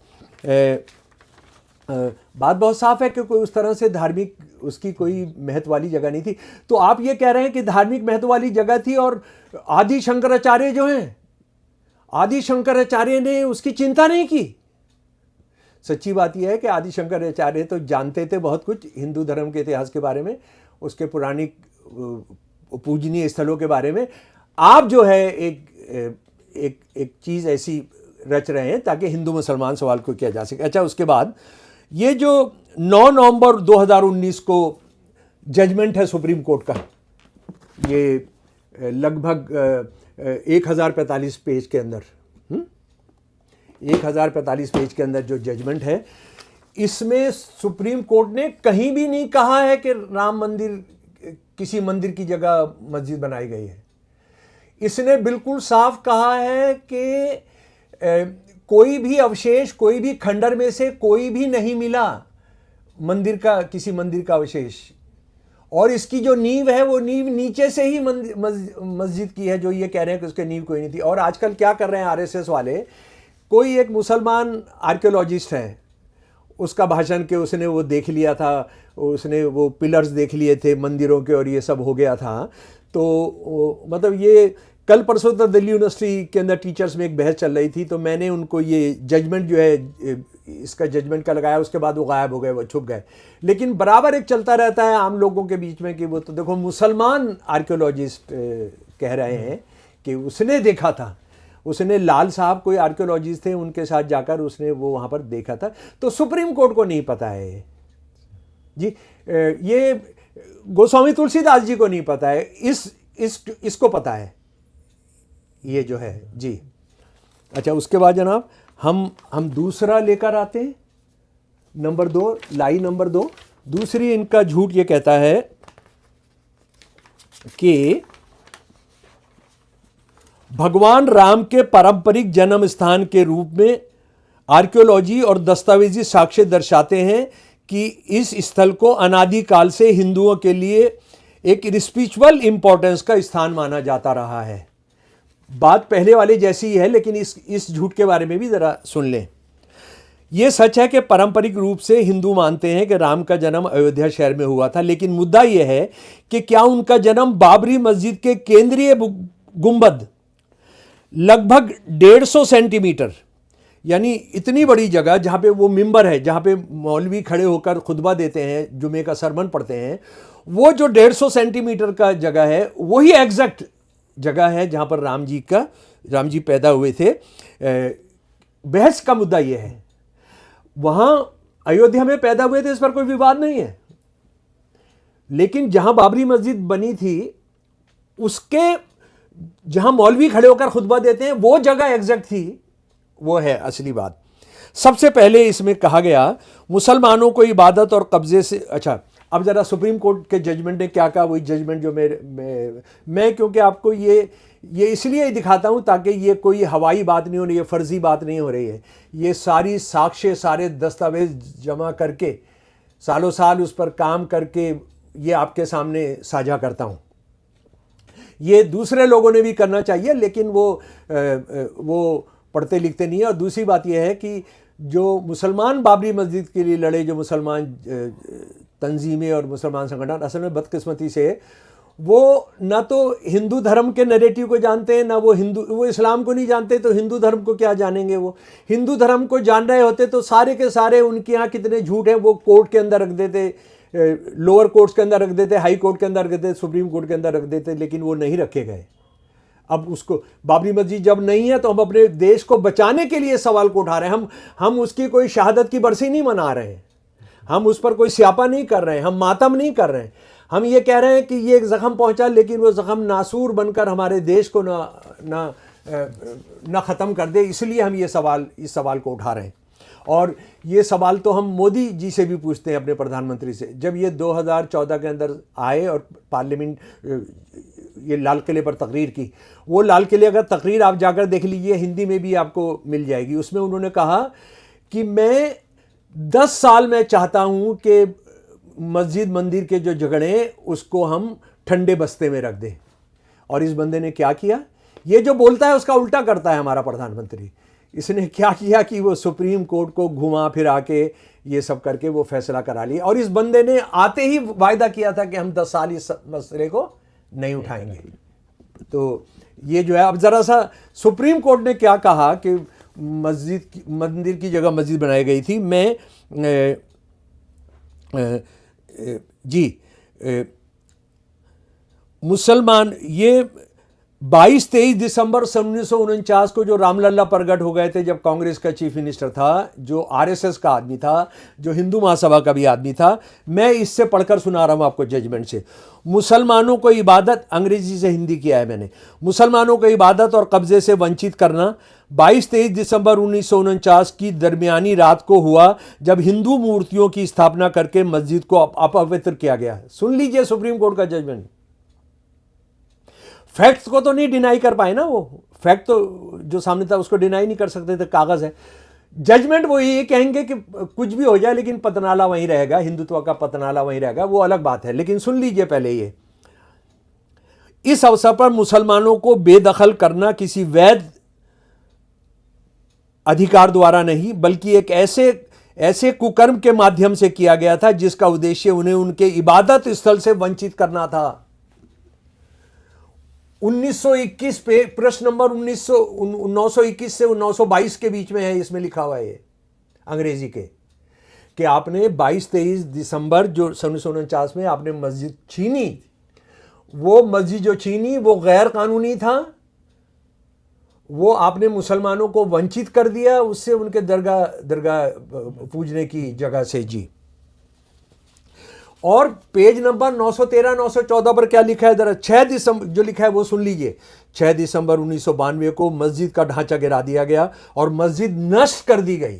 बात बहुत साफ है कि कोई उस तरह से धार्मिक उसकी कोई महत्व वाली जगह नहीं थी। तो आप ये कह रहे हैं कि धार्मिक महत्व वाली जगह थी, और आदि शंकराचार्य जो हैं, आदि शंकराचार्य ने उसकी चिंता नहीं की। सच्ची बात यह है कि आदि शंकराचार्य तो जानते थे बहुत कुछ हिंदू धर्म के इतिहास के बारे में, उसके पौराणिक पूजनीय स्थलों के बारे में। आप जो है एक चीज़ ऐसी रच रहे हैं ताकि हिंदू मुसलमान सवाल को किया जा सके। अच्छा, उसके बाद ये जो 9 नवंबर 2019 को जजमेंट है सुप्रीम कोर्ट का, ये लगभग 1045 पेज के अंदर 1045 पेज के अंदर जो जजमेंट है, इसमें सुप्रीम कोर्ट ने कहीं भी नहीं कहा है कि राम मंदिर किसी मंदिर की जगह मस्जिद बनाई गई है। इसने बिल्कुल साफ कहा है कि कोई भी अवशेष, कोई भी खंडर में से कोई भी नहीं मिला मंदिर का, किसी मंदिर का अवशेष। और इसकी जो नींव है वो नींव नीचे से ही मस्जिद की है, जो ये कह रहे हैं कि उसके नींव कोई नहीं थी। और आजकल क्या कर रहे हैं आरएसएस वाले, कोई एक मुसलमान आर्कियोलॉजिस्ट है, उसका भाषण के उसने वो देख लिया था, उसने वो पिलर्स देख लिए थे मंदिरों के और ये सब हो गया था। तो मतलब ये कल परसों तक दिल्ली यूनिवर्सिटी के अंदर टीचर्स में एक बहस चल रही थी, तो मैंने उनको ये जजमेंट जो है इसका जजमेंट का लगाया, उसके बाद वो गायब हो गए, वो छुप गए। लेकिन बराबर एक चलता रहता है आम लोगों के बीच में कि वो तो देखो मुसलमान आर्कियोलॉजिस्ट कह रहे हैं कि उसने देखा था, उसने लाल साहब कोई आर्कियोलॉजिस्ट थे, उनके साथ जाकर उसने वो वहाँ पर देखा था। तो सुप्रीम कोर्ट को नहीं पता है जी, ये गोस्वामी तुलसीदास जी को नहीं पता है, इसको पता है ये जो है जी। अच्छा, उसके बाद जनाब हम दूसरा लेकर आते हैं, नंबर 2, लाई नंबर 2। दूसरी इनका झूठ ये कहता है कि भगवान राम के पारंपरिक जन्म स्थान के रूप में आर्कियोलॉजी और दस्तावेजी साक्ष्य दर्शाते हैं कि इस स्थल को अनादिकाल से हिंदुओं के लिए एक स्पिरिचुअल इंपॉर्टेंस का स्थान माना जाता रहा है। बात पहले वाले जैसी ही है, लेकिन इस झूठ के बारे में भी जरा सुन लें। यह सच है कि पारंपरिक रूप से हिंदू मानते हैं कि राम का जन्म अयोध्या शहर में हुआ था, लेकिन मुद्दा यह है कि क्या उनका जन्म बाबरी मस्जिद के केंद्रीय गुंबद लगभग 150 सेंटीमीटर, यानी इतनी बड़ी जगह जहाँ पे वो मिंबर है, जहाँ पे मौलवी खड़े होकर खुतबा देते हैं, जुमे का सरमन पढ़ते हैं, वो जो 150 सेंटीमीटर का जगह है वही एग्जैक्ट जगह है जहाँ पर राम जी पैदा हुए थे। बहस का मुद्दा यह है, वहाँ अयोध्या में पैदा हुए थे, इस पर कोई विवाद नहीं है, लेकिन जहाँ बाबरी मस्जिद बनी थी उसके जहाँ मौलवी खड़े होकर खुतबा देते हैं वो जगह एग्जैक्ट थी, वो है असली बात। सबसे पहले इसमें कहा गया मुसलमानों को इबादत और कब्जे से। अच्छा, अब ज़रा सुप्रीम कोर्ट के जजमेंट ने क्या कहा, वही जजमेंट जो मैं क्योंकि आपको ये इसलिए दिखाता हूँ ताकि ये कोई हवाई बात नहीं हो रही है, फर्जी बात नहीं हो रही है, ये सारी साक्ष्य, सारे दस्तावेज जमा करके सालों साल उस पर काम करके ये आपके सामने साझा करता हूँ। ये दूसरे लोगों ने भी करना चाहिए, लेकिन वो पढ़ते लिखते नहीं है। और दूसरी बात यह है कि जो मुसलमान बाबरी मस्जिद के लिए लड़े, जो मुसलमान तंजीमें और मुसलमान संगठन, असल में बदकिस्मती से वो ना तो हिंदू धर्म के नैरेटिव को जानते हैं, ना वो इस्लाम को नहीं जानते, तो हिंदू धर्म को क्या जानेंगे। वो हिंदू धर्म को जान रहे होते तो सारे के सारे उनके यहाँ कितने झूठ हैं वो कोर्ट के अंदर रख देते, लोअर कोर्ट्स के अंदर रख देते, हाई कोर्ट के अंदर रख देते, सुप्रीम कोर्ट के अंदर रख देते, लेकिन वो नहीं रखे गए। अब उसको बाबरी मस्जिद जब नहीं है तो हम अपने देश को बचाने के लिए सवाल को उठा रहे हैं। हम उसकी कोई शहादत की बरसी नहीं मना रहे हैं, हम उस पर कोई स्यापा नहीं कर रहे हैं, हम मातम नहीं कर रहे हैं। हम ये कह रहे हैं कि ये एक जख्म पहुंचा, लेकिन वो जख्म नासूर बनकर हमारे देश को ना ख़त्म कर दे, इसलिए हम इस सवाल को उठा रहे हैं। और ये सवाल तो हम मोदी जी से भी पूछते हैं, अपने प्रधानमंत्री से। जब ये 2014 के अंदर आए और पार्लियामेंट ये लाल किले पर तकरीर की, वो लाल किले अगर तकरीर आप जाकर देख लीजिए, हिंदी में भी आपको मिल जाएगी। उसमें उन्होंने कहा कि मैं 10 साल में चाहता हूं कि मस्जिद मंदिर के जो झगड़े उसको हम ठंडे बस्ते में रख दें। और इस बंदे ने क्या किया, ये जो बोलता है उसका उल्टा करता है हमारा प्रधानमंत्री। इसने क्या किया कि वो सुप्रीम कोर्ट को घुमा फिरा के ये सब करके वो फैसला करा लिया। और इस बंदे ने आते ही वायदा किया था कि हम 10 साल इस मसले को नहीं उठाएंगे। तो ये जो है, अब जरा सा सुप्रीम कोर्ट ने क्या कहा कि मंदिर की जगह मस्जिद बनाई गई थी। मुसलमान ये 22-23 दिसंबर 1949 को जो रामलला प्रगट हो गए थे, जब कांग्रेस का चीफ मिनिस्टर था, जो आरएसएस का आदमी था, जो हिंदू महासभा का भी आदमी था। मैं इससे पढ़कर सुना रहा हूं आपको जजमेंट से। मुसलमानों को इबादत, अंग्रेजी से हिंदी किया है मैंने, मुसलमानों को इबादत और कब्जे से वंचित करना 22-23 दिसंबर 1949 की दरमियानी रात को हुआ, जब हिंदू मूर्तियों की स्थापना करके मस्जिद को अपवित्र किया गया। सुन लीजिए सुप्रीम कोर्ट का जजमेंट। फैक्ट्स को तो नहीं डिनाई कर पाए ना, वो फैक्ट तो जो सामने था उसको डिनाई नहीं कर सकते थे, कागज है। जजमेंट वो ये कहेंगे कि कुछ भी हो जाए लेकिन पतनाला वहीं रहेगा, हिंदुत्व का पतनाला वहीं रहेगा, वो अलग बात है। लेकिन सुन लीजिए पहले ये, इस अवसर पर मुसलमानों को बेदखल करना किसी वैध अधिकार द्वारा नहीं, बल्कि एक ऐसे कुकर्म के माध्यम से किया गया था जिसका उद्देश्य उन्हें उनके इबादत स्थल से वंचित करना था। 1921 पे प्रश्न नंबर 921 से 922 के बीच में है, इसमें लिखा हुआ है ये अंग्रेजी के, कि आपने 22-23 दिसंबर जो 1949 में आपने मस्जिद छीनी, वो मस्जिद जो छीनी वो गैर कानूनी था, वो आपने मुसलमानों को वंचित कर दिया उससे, उनके दरगाह पूजने की जगह से जी। और पेज नंबर 913-914 पर क्या लिखा है, जरा 6 दिसंबर जो लिखा है वो सुन लीजिए। 6 दिसंबर 1992 को मस्जिद का ढांचा गिरा दिया गया और मस्जिद नष्ट कर दी गई।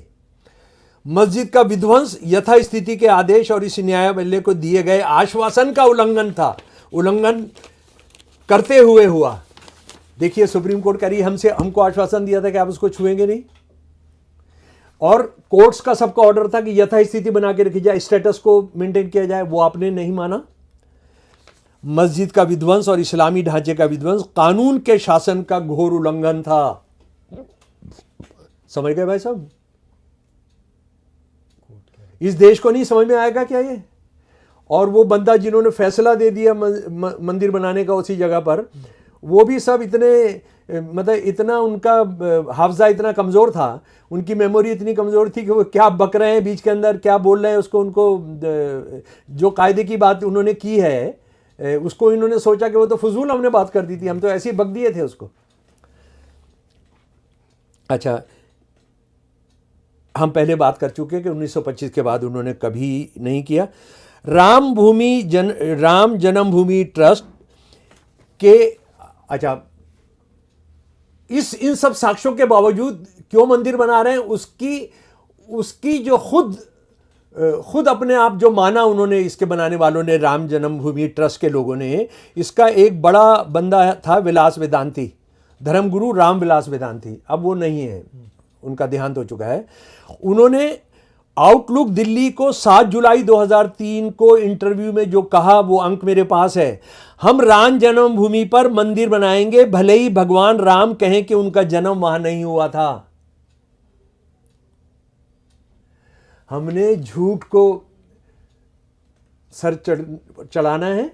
मस्जिद का विध्वंस यथास्थिति के आदेश और इस न्यायालय को दिए गए आश्वासन का उल्लंघन करते हुए हुआ। देखिए सुप्रीम कोर्ट कह रही है हमको आश्वासन दिया था कि आप उसको छुएंगे नहीं, और कोर्ट्स का सबका ऑर्डर था कि यथास्थिति बना के रखी जाए, स्टेटस को मेंटेन किया जाए, वो आपने नहीं माना। मस्जिद का विध्वंस और इस्लामी ढांचे का विध्वंस कानून के शासन का घोर उल्लंघन था। समझ गए भाई साहब? इस देश को नहीं समझ में आएगा क्या ये? और वो बंदा जिन्होंने फैसला दे दिया मंदिर बनाने का उसी जगह पर, वो भी सब इतने मतलब इतना उनका हाफजा इतना कमज़ोर था, उनकी मेमोरी इतनी कमज़ोर थी कि वो क्या बक रहे हैं बीच के अंदर, क्या बोल रहे हैं उसको, उनको जो कायदे की बात उन्होंने की है उसको इन्होंने सोचा कि वो तो फजूल हमने बात कर दी थी, हम तो ऐसे ही बक दिए थे उसको। अच्छा, हम पहले बात कर चुके कि 1925 के बाद उन्होंने कभी नहीं किया। राम जन्मभूमि ट्रस्ट के, अच्छा, इन सब साक्ष्यों के बावजूद क्यों मंदिर बना रहे हैं, उसकी जो खुद अपने आप जो माना उन्होंने, इसके बनाने वालों ने, राम जन्मभूमि ट्रस्ट के लोगों ने, इसका एक बड़ा बंदा था विलास वेदांती, धर्मगुरु राम विलास वेदांती। अब वो नहीं है, उनका देहांत हो चुका है। उन्होंने आउटलुक दिल्ली को 7 जुलाई 2003 को इंटरव्यू में जो कहा, वो अंक मेरे पास है, हम राम जन्मभूमि पर मंदिर बनाएंगे भले ही भगवान राम कहें कि उनका जन्म वहां नहीं हुआ था। हमने झूठ को सर चढ़ाना है।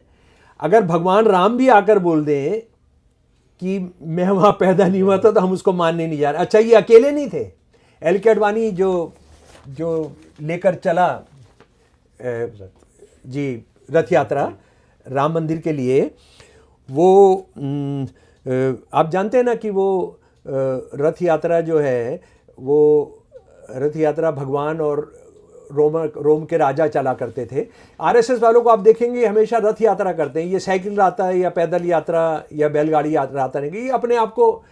अगर भगवान राम भी आकर बोल दें कि मैं वहाँ पैदा नहीं हुआ था तो हम उसको मानने नहीं जा रहे। अच्छा, ये अकेले नहीं थे। एल के अडवाणी जो लेकर चला जी रथ यात्रा राम मंदिर के लिए, वो आप जानते हैं ना कि वो रथ यात्रा जो है, वो रथ यात्रा भगवान और रोम के राजा चला करते थे। आरएसएस वालों को आप देखेंगे हमेशा रथ यात्रा करते हैं। ये साइकिल यात्रा या पैदल यात्रा या बैलगाड़ी यात्रा नहीं, ये अपने आप को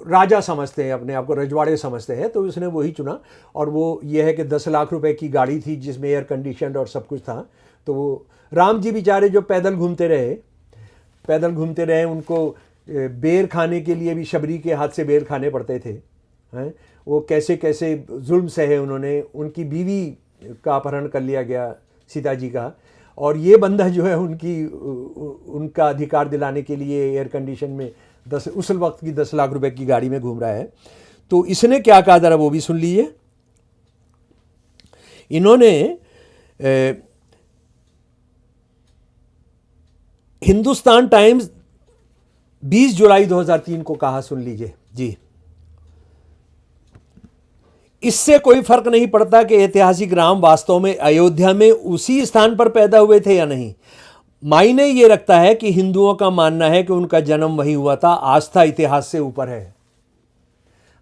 राजा समझते हैं, अपने आप को रजवाड़े समझते हैं। तो उसने वही चुना, और वो ये है कि 10 लाख रुपए की गाड़ी थी जिसमें एयर कंडीशन और सब कुछ था। तो वो राम जी बेचारे जो पैदल घूमते रहे, उनको बेर खाने के लिए भी शबरी के हाथ से बेर खाने पड़ते थे, हैं। वो कैसे कैसे जुल्म सहे उन्होंने। उनकी बीवी का अपहरण कर लिया गया, सीता जी का, और ये बंदा जो है उनका अधिकार दिलाने के लिए एयर कंडीशन में उस वक्त की 10 लाख रुपए की गाड़ी में घूम रहा है। तो इसने क्या कहा, जरा वो भी सुन लीजिए। इन्होंने हिंदुस्तान टाइम्स 20 जुलाई 2003 को कहा, सुन लीजिए जी। इससे कोई फर्क नहीं पड़ता कि ऐतिहासिक राम वास्तव में अयोध्या में उसी स्थान पर पैदा हुए थे या नहीं। मायने ये रखता है कि हिंदुओं का मानना है कि उनका जन्म वहीं हुआ था। आस्था इतिहास से ऊपर है।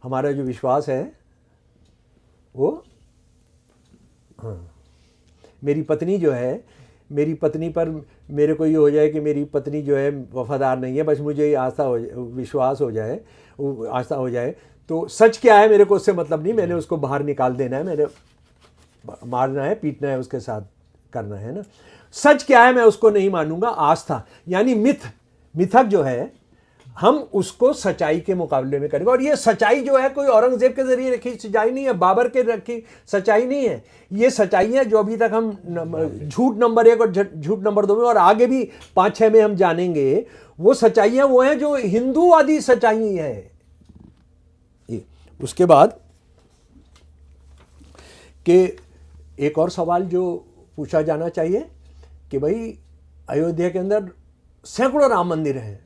हमारा जो विश्वास है वो, हाँ, मेरी पत्नी जो है, मेरी पत्नी पर मेरे को ये हो जाए कि मेरी पत्नी जो है वफादार नहीं है, बस मुझे ये आस्था हो जाए, तो सच क्या है मेरे को उससे मतलब नहीं। मैंने उसको बाहर निकाल देना है, मैंने मारना है, पीटना है, उसके साथ करना है ना। सच क्या है मैं उसको नहीं मानूंगा। आस्था यानी मिथक जो है, हम उसको सच्चाई के मुकाबले में करेंगे। और ये सच्चाई जो है कोई औरंगजेब के जरिए रखी सच्चाई नहीं है, बाबर के रखी सच्चाई नहीं है। ये सच्चाई है जो अभी तक हम झूठ नंबर 1 और झूठ नंबर 2 में और आगे भी 5-6 में हम जानेंगे। वो सच्चाइयाँ वो हैं जो हिंदूवादी सच्चाई है। उसके बाद कि एक और सवाल जो पूछा जाना चाहिए कि भाई अयोध्या के अंदर सैकड़ों राम मंदिर हैं।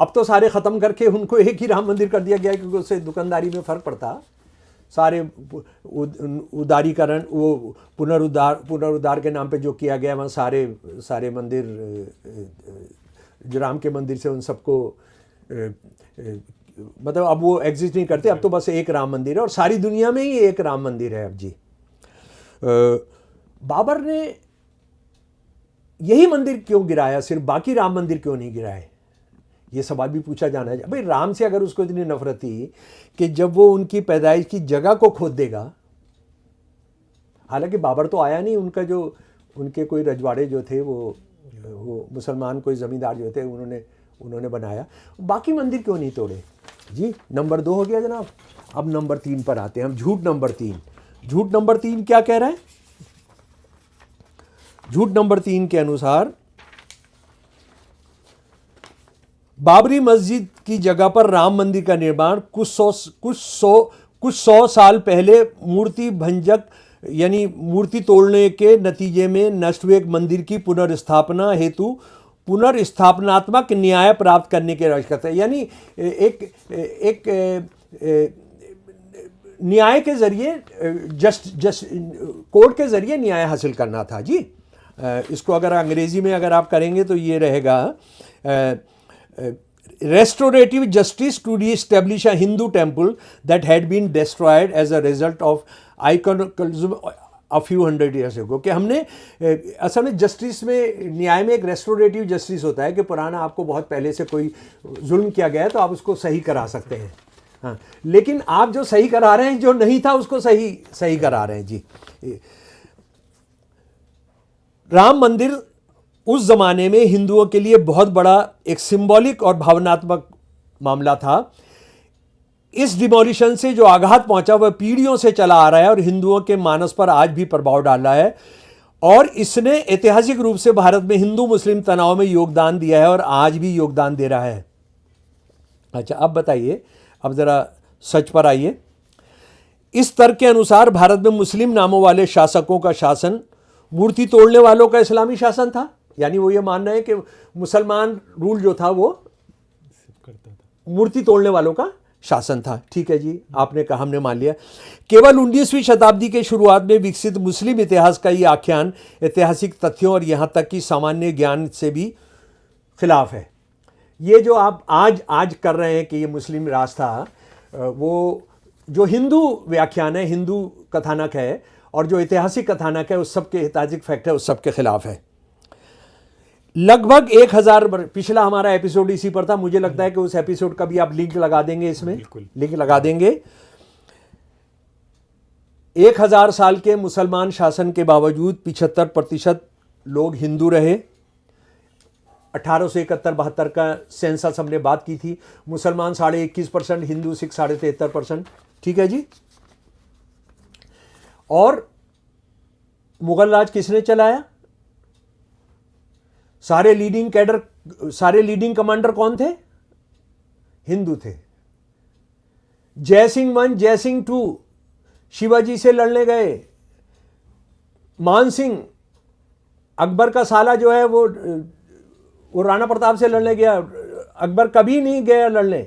अब तो सारे ख़त्म करके उनको एक ही राम मंदिर कर दिया गया क्योंकि उससे दुकानदारी में फ़र्क पड़ता। सारे उदारीकरण, वो पुनरुद्धार के नाम पे जो किया गया, वहाँ सारे मंदिर जो राम के मंदिर से उन सबको मतलब अब वो एग्जिस्ट नहीं करते। अब तो बस एक राम मंदिर है और सारी दुनिया में ही एक राम मंदिर है अब जी। बाबर ने यही मंदिर क्यों गिराया, सिर्फ बाकी राम मंदिर क्यों नहीं गिराए? ये सवाल भी पूछा जाना है। भाई राम से अगर उसको इतनी नफरत थी कि जब वो उनकी पैदाइश की जगह को खोद देगा, हालांकि बाबर तो आया नहीं, उनका जो उनके कोई रजवाड़े जो थे वो मुसलमान कोई ज़मींदार जो थे उन्होंने बनाया। बाकी मंदिर क्यों नहीं तोड़े जी? नंबर 2 हो गया जनाब। अब नंबर 3 पर आते हैं हम। झूठ नंबर 3। झूठ नंबर 3 क्या कह रहा है? झूठ नंबर 3 के अनुसार बाबरी मस्जिद की जगह पर राम मंदिर का निर्माण कुछ सौ साल पहले मूर्ति भंजक यानी मूर्ति तोड़ने के नतीजे में नष्ट हुए एक मंदिर की पुनर्स्थापना हेतु पुनर्स्थापनात्मक न्याय प्राप्त करने की आवश्यकता है। यानी एक न्याय के जरिए कोर्ट के जरिए न्याय हासिल करना था जी। इसको अगर अंग्रेजी में अगर आप करेंगे तो ये रहेगा restorative justice to re-establish a Hindu temple that had been destroyed as a result of iconoclasm a few hundred years ago। कि हमने असल में जस्टिस में, न्याय में एक रेस्टोरेटिव जस्टिस होता है कि पुराना आपको बहुत पहले से कोई जुल्म किया गया है तो आप उसको सही करा सकते हैं। हाँ, लेकिन आप जो सही करा रहे हैं, जो नहीं था उसको सही करा रहे हैं जी। राम मंदिर उस जमाने में हिंदुओं के लिए बहुत बड़ा एक सिंबॉलिक और भावनात्मक मामला था। इस डिमोलिशन से जो आघात पहुंचा वह पीढ़ियों से चला आ रहा है और हिंदुओं के मानस पर आज भी प्रभाव डाल रहा है और इसने ऐतिहासिक रूप से भारत में हिंदू मुस्लिम तनाव में योगदान दिया है और आज भी योगदान दे रहा है। अच्छा, अब बताइए, अब जरा सच पर आइए। इस तर्क के अनुसार भारत में मुस्लिम नामों वाले शासकों का शासन मूर्ति तोड़ने वालों का इस्लामी शासन था। यानी वो ये मान रहे हैं कि मुसलमान रूल जो था वो मूर्ति तोड़ने वालों का शासन था। ठीक है जी, आपने कहा, हमने मान लिया। केवल 19वीं शताब्दी के शुरुआत में विकसित मुस्लिम इतिहास का ये आख्यान ऐतिहासिक तथ्यों और यहाँ तक कि सामान्य ज्ञान से भी खिलाफ है। ये जो आप आज कर रहे हैं कि ये मुस्लिम राज था, वो जो हिंदू व्याख्यान है, हिंदू कथानक है, और जो ऐतिहासिक कथानक है, उस सब के ऐतिहासिक फैक्ट है, उस सब के खिलाफ है। लगभग 1000 पिछला हमारा एपिसोड इसी पर था। मुझे लगता है कि उस एपिसोड का भी आप लिंक लगा देंगे, इसमें लिंक लगा देंगे। 1000 साल के मुसलमान शासन के बावजूद 75% लोग हिंदू रहे। 1871-72 का सेंसस हमने बात की थी। मुसलमान 21.5%, हिंदू सिख 73.5%। ठीक है जी। और मुगल राज किसने चलाया? सारे लीडिंग कमांडर कौन थे? हिंदू थे। जयसिंह 1, जयसिंह 2 शिवाजी से लड़ने गए। मान सिंह, अकबर का साला जो है, वो राणा प्रताप से लड़ने गया। अकबर कभी नहीं गया लड़ने।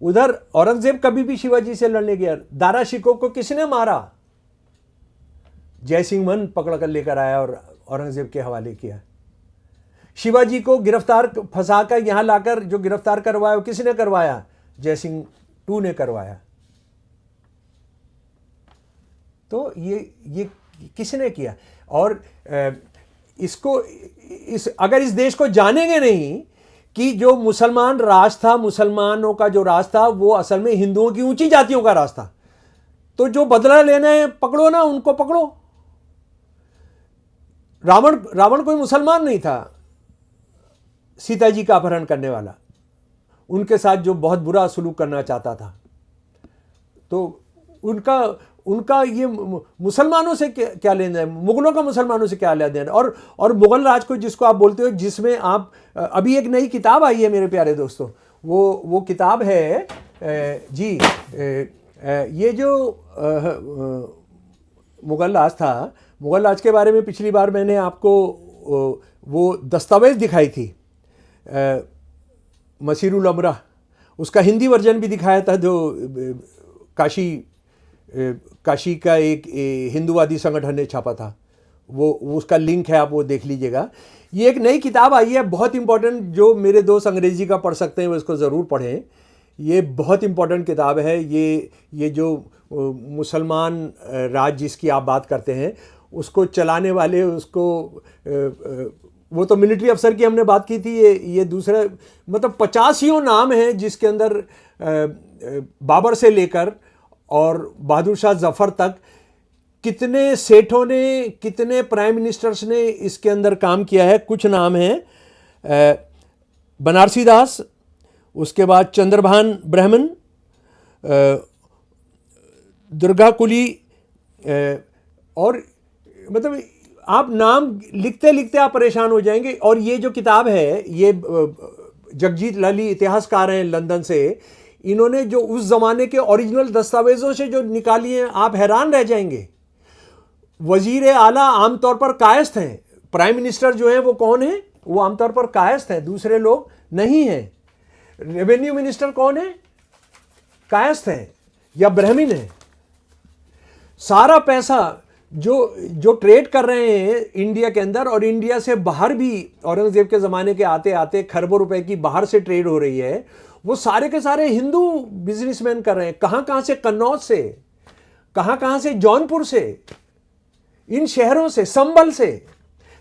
उधर औरंगजेब कभी भी शिवाजी से लड़ने गया। दारा शिकोह को किसने मारा? जयसिंह 1 पकड़ कर लेकर आया और औरंगजेब के हवाले किया। शिवाजी को गिरफ्तार फंसाकर यहां लाकर जो गिरफ्तार करवाया, वो किसने करवाया? जयसिंह 2 ने करवाया। तो ये किसने किया? और अगर इस देश को जानेंगे नहीं कि जो मुसलमान राज था, मुसलमानों का जो राज था, वो असल में हिंदुओं की ऊंची जातियों का राज था, तो जो बदला लेना है पकड़ो ना, उनको पकड़ो। रावण कोई मुसलमान नहीं था, सीता जी का अपहरण करने वाला, उनके साथ जो बहुत बुरा सलूक करना चाहता था। तो उनका ये मुसलमानों से क्या लेना है? मुगलों का मुसलमानों से क्या लेना देना? और मुगल राज को जिसको आप बोलते हो, जिसमें आप अभी एक नई किताब आई है मेरे प्यारे दोस्तों, वो किताब है जी, ये जो मुगल राज था, मुगल राज के बारे में पिछली बार मैंने आपको वो दस्तावेज़ दिखाई थी, मसीरुल अमरा, उसका हिंदी वर्जन भी दिखाया था, जो काशी का एक हिंदूवादी संगठन ने छापा था। वो उसका लिंक है, आप वो देख लीजिएगा। ये एक नई किताब आई है, बहुत इंपॉर्टेंट। जो मेरे दोस्त अंग्रेजी का पढ़ सकते हैं वो इसको ज़रूर पढ़ें। ये बहुत इंपॉर्टेंट किताब है। ये जो मुसलमान राज जिसकी आप बात करते हैं, उसको चलाने वाले, वो तो मिलिट्री अफसर की हमने बात की थी। ये दूसरा, मतलब 85 नाम हैं जिसके अंदर बाबर से लेकर और बहादुर शाह जफर तक कितने सेठों ने, कितने प्राइम मिनिस्टर्स ने इसके अंदर काम किया है। कुछ नाम हैं, बनारसी दास, उसके बाद चंद्रभान ब्राह्मण, दुर्गा कुली, और मतलब आप नाम लिखते लिखते आप परेशान हो जाएंगे। और ये जो किताब है, ये जगजीत लाली इतिहासकार हैं लंदन से, इन्होंने जो उस ज़माने के ओरिजिनल दस्तावेज़ों से जो निकाली हैं, आप हैरान रह जाएंगे। वजीर आला आमतौर पर कायस्थ हैं। प्राइम मिनिस्टर जो है वो कौन है? वो आमतौर पर कायस्थ हैं, दूसरे लोग नहीं हैं। रेवेन्यू मिनिस्टर कौन है? कायस्थ हैं या ब्राह्मण हैं। सारा पैसा जो ट्रेड कर रहे हैं इंडिया के अंदर और इंडिया से बाहर भी, औरंगजेब के ज़माने के आते आते खरबों रुपए की बाहर से ट्रेड हो रही है, वो सारे के सारे हिंदू बिजनेसमैन कर रहे हैं। कहाँ कहाँ से? कन्नौज से, कहाँ कहाँ से? जौनपुर से, इन शहरों से, संभल से।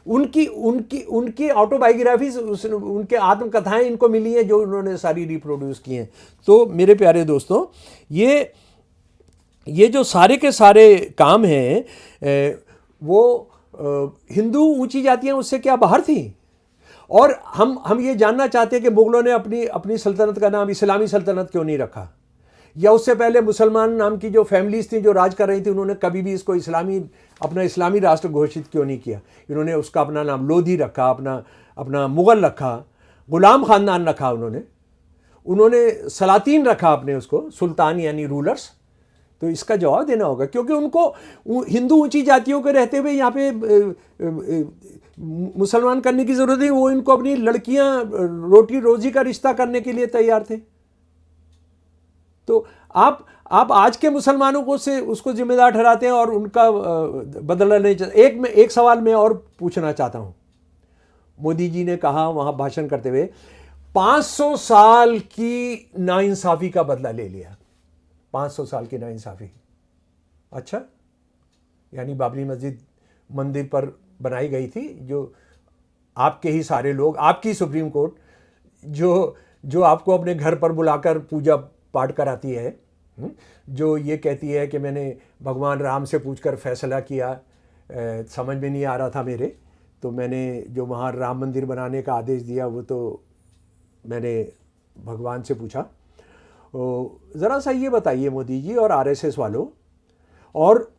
उनकी ऑटोबायोग्राफी, उनके आत्मकथाएं इनको मिली हैं, जो उन्होंने सारी रिप्रोड्यूस की हैं। तो मेरे प्यारे दोस्तों, ये जो सारे के सारे काम हैं, वो हिंदू ऊंची जातियां उससे क्या बाहर थी? और हम ये जानना चाहते हैं कि मुगलों ने अपनी सल्तनत का नाम इस्लामी सल्तनत क्यों नहीं रखा, या उससे पहले मुसलमान नाम की जो फैमिलीज थी जो राज कर रही थी, उन्होंने कभी भी इसको अपना इस्लामी राष्ट्र घोषित क्यों नहीं किया? इन्होंने उसका अपना नाम लोधी रखा, अपना मुगल रखा, गुलाम खानदान रखा, उन्होंने सलातीन रखा अपने, उसको सुल्तान यानी रूलर्स। तो इसका जवाब देना होगा, क्योंकि उनको हिंदू ऊंची जातियों के रहते हुए यहाँ पे मुसलमान करने की जरूरत नहीं। वो इनको अपनी लड़कियां रोटी रोजी का रिश्ता करने के लिए तैयार थे। तो आप आज के मुसलमानों को से उसको जिम्मेदार ठहराते हैं और उनका बदला नहीं चाहते। एक सवाल मैं और पूछना चाहता हूं। मोदी जी ने कहा वहां भाषण करते हुए 500 साल की नाइंसाफी का बदला ले लिया। 500 साल की नाइंसाफी। अच्छा, यानी बाबरी मस्जिद मंदिर पर बनाई गई थी, जो आपके ही सारे लोग, आपकी सुप्रीम कोर्ट जो आपको अपने घर पर बुलाकर पूजा पाठ कराती है, जो ये कहती है कि मैंने भगवान राम से पूछकर फैसला किया, समझ में नहीं आ रहा था मेरे, तो मैंने जो वहाँ राम मंदिर बनाने का आदेश दिया वो तो मैंने भगवान से पूछा। ज़रा सा ये बताइए मोदी जी और आरएसएस वालों, और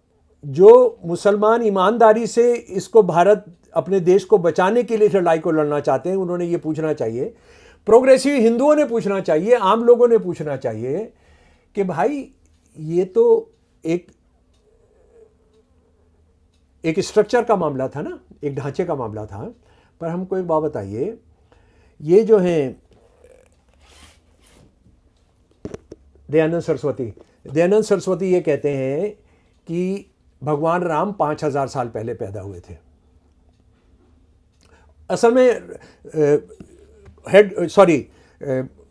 जो मुसलमान ईमानदारी से इसको भारत अपने देश को बचाने के लिए लड़ाई को लड़ना चाहते हैं, उन्होंने ये पूछना चाहिए, प्रोग्रेसिव हिंदुओं ने पूछना चाहिए, आम लोगों ने पूछना चाहिए कि भाई ये तो एक स्ट्रक्चर का मामला था ना, एक ढांचे का मामला था। पर हमको एक बात बताइए, ये जो हैं दयानंद सरस्वती ये कहते हैं कि भगवान राम 5000 साल पहले पैदा हुए थे। असल में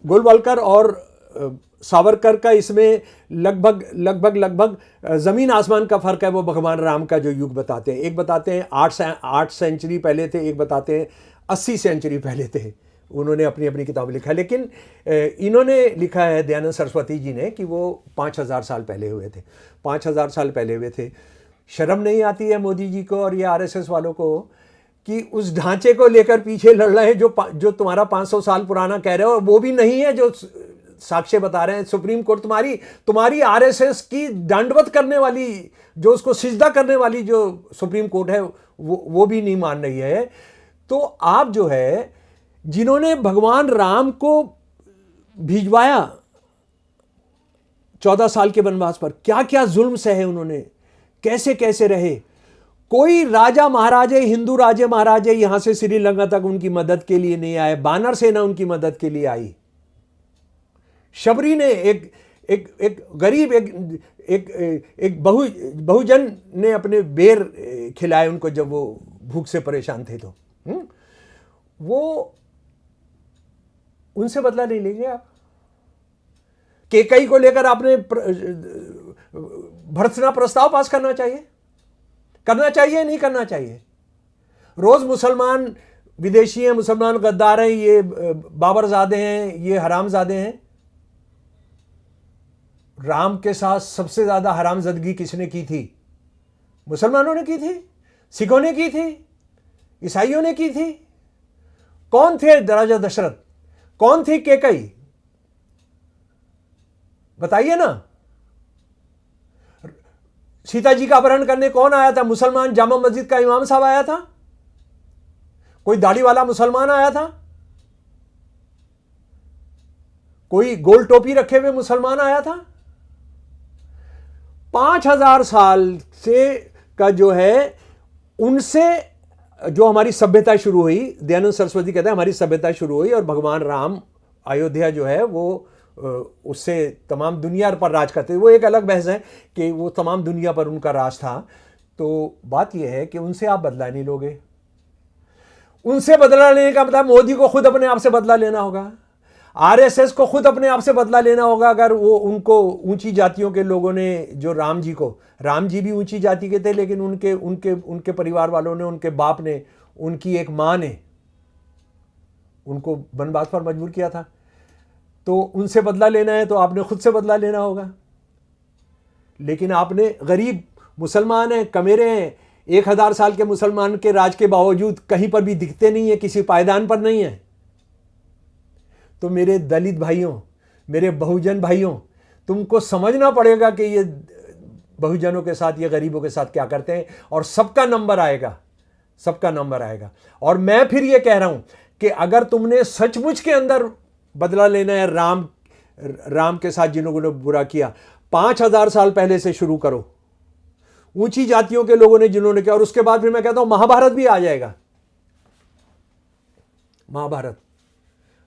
गोलवालकर और सावरकर का इसमें लगभग जमीन आसमान का फर्क है। वो भगवान राम का जो युग बताते हैं, एक बताते हैं 8 सेंचुरी पहले थे, एक बताते हैं 80 सेंचुरी पहले थे। उन्होंने अपनी किताब लिखा, लेकिन इन्होंने लिखा है दयानंद सरस्वती जी ने कि वो 5000 साल पहले हुए थे। 5000 साल पहले हुए थे। शर्म नहीं आती है मोदी जी को और ये आरएसएस वालों को कि उस ढांचे को लेकर पीछे लड़ रहे हैं जो तुम्हारा 500 साल पुराना कह रहे हो, और वो भी नहीं है जो साक्ष्य बता रहे हैं। सुप्रीम कोर्ट तुम्हारी आरएसएस की दंडवत करने वाली, जो उसको सिजदा करने वाली जो सुप्रीम कोर्ट है, वो भी नहीं मान रही है। तो आप जो है, जिन्होंने भगवान राम को भिजवाया 14 साल के वनवास पर, क्या क्या जुल्म सहे उन्होंने, कैसे कैसे रहे। कोई राजा महाराजे, हिंदू राजे महाराजे यहां से श्रीलंका तक उनकी मदद के लिए नहीं आए। बानर सेना उनकी मदद के लिए आई। शबरी ने एक गरीब एक बहुजन ने अपने बेर खिलाए उनको जब वो भूख से परेशान थे। तो वो उनसे बदला नहीं लेंगे आप। केकई को लेकर आपने भर्त्सना प्रस्ताव पास करना चाहिए नहीं करना चाहिए। रोज मुसलमान विदेशी हैं, मुसलमान गद्दार हैं, ये बाबरजादे हैं, ये हरामजादे हैं। राम के साथ सबसे ज्यादा हरामजदगी किसने की थी? मुसलमानों ने की थी, सिखों ने की थी, ईसाइयों ने की थी। कौन थे राजा दशरथ? कौन थी केकई? बताइए ना। सीता जी का अपहरण करने कौन आया था? मुसलमान जामा मस्जिद का इमाम साहब आया था? कोई दाढ़ी वाला मुसलमान आया था? कोई गोल टोपी रखे हुए मुसलमान आया था? 5000 साल से का जो है, उनसे जो हमारी सभ्यता शुरू हुई, दयानंद सरस्वती कहते हैं हमारी सभ्यता शुरू हुई, और भगवान राम अयोध्या जो है वो उससे तमाम दुनिया पर राज करते। वो एक अलग बहस है कि वो तमाम दुनिया पर उनका राज था। तो बात यह है कि उनसे आप बदला नहीं लोगे। उनसे बदला लेने का मतलब मोदी को खुद अपने आप से बदला लेना होगा, आरएसएस को खुद अपने आप से बदला लेना होगा। अगर वो उनको ऊंची जातियों के लोगों ने जो राम जी भी ऊंची जाति के थे, लेकिन उनके परिवार वालों ने, उनके बाप ने, उनकी एक मां ने उनको वनवास पर मजबूर किया था। तो उनसे बदला लेना है तो आपने खुद से बदला लेना होगा। लेकिन आपने, गरीब मुसलमान हैं, कमेरे हैं, 1000 साल के मुसलमान के राज के बावजूद कहीं पर भी दिखते नहीं है, किसी पायदान पर नहीं है। तो मेरे दलित भाइयों, मेरे बहुजन भाइयों, तुमको समझना पड़ेगा कि ये बहुजनों के साथ, ये गरीबों के साथ क्या करते हैं, और सबका नंबर आएगा। और मैं फिर ये कह रहा हूं कि अगर तुमने सचमुच के अंदर बदला लेना है राम के साथ जिन लोगों ने बुरा किया, 5000 साल पहले से शुरू करो, ऊंची जातियों के लोगों ने जिन्होंने किया, और उसके बाद फिर मैं कहता हूं महाभारत भी आ जाएगा।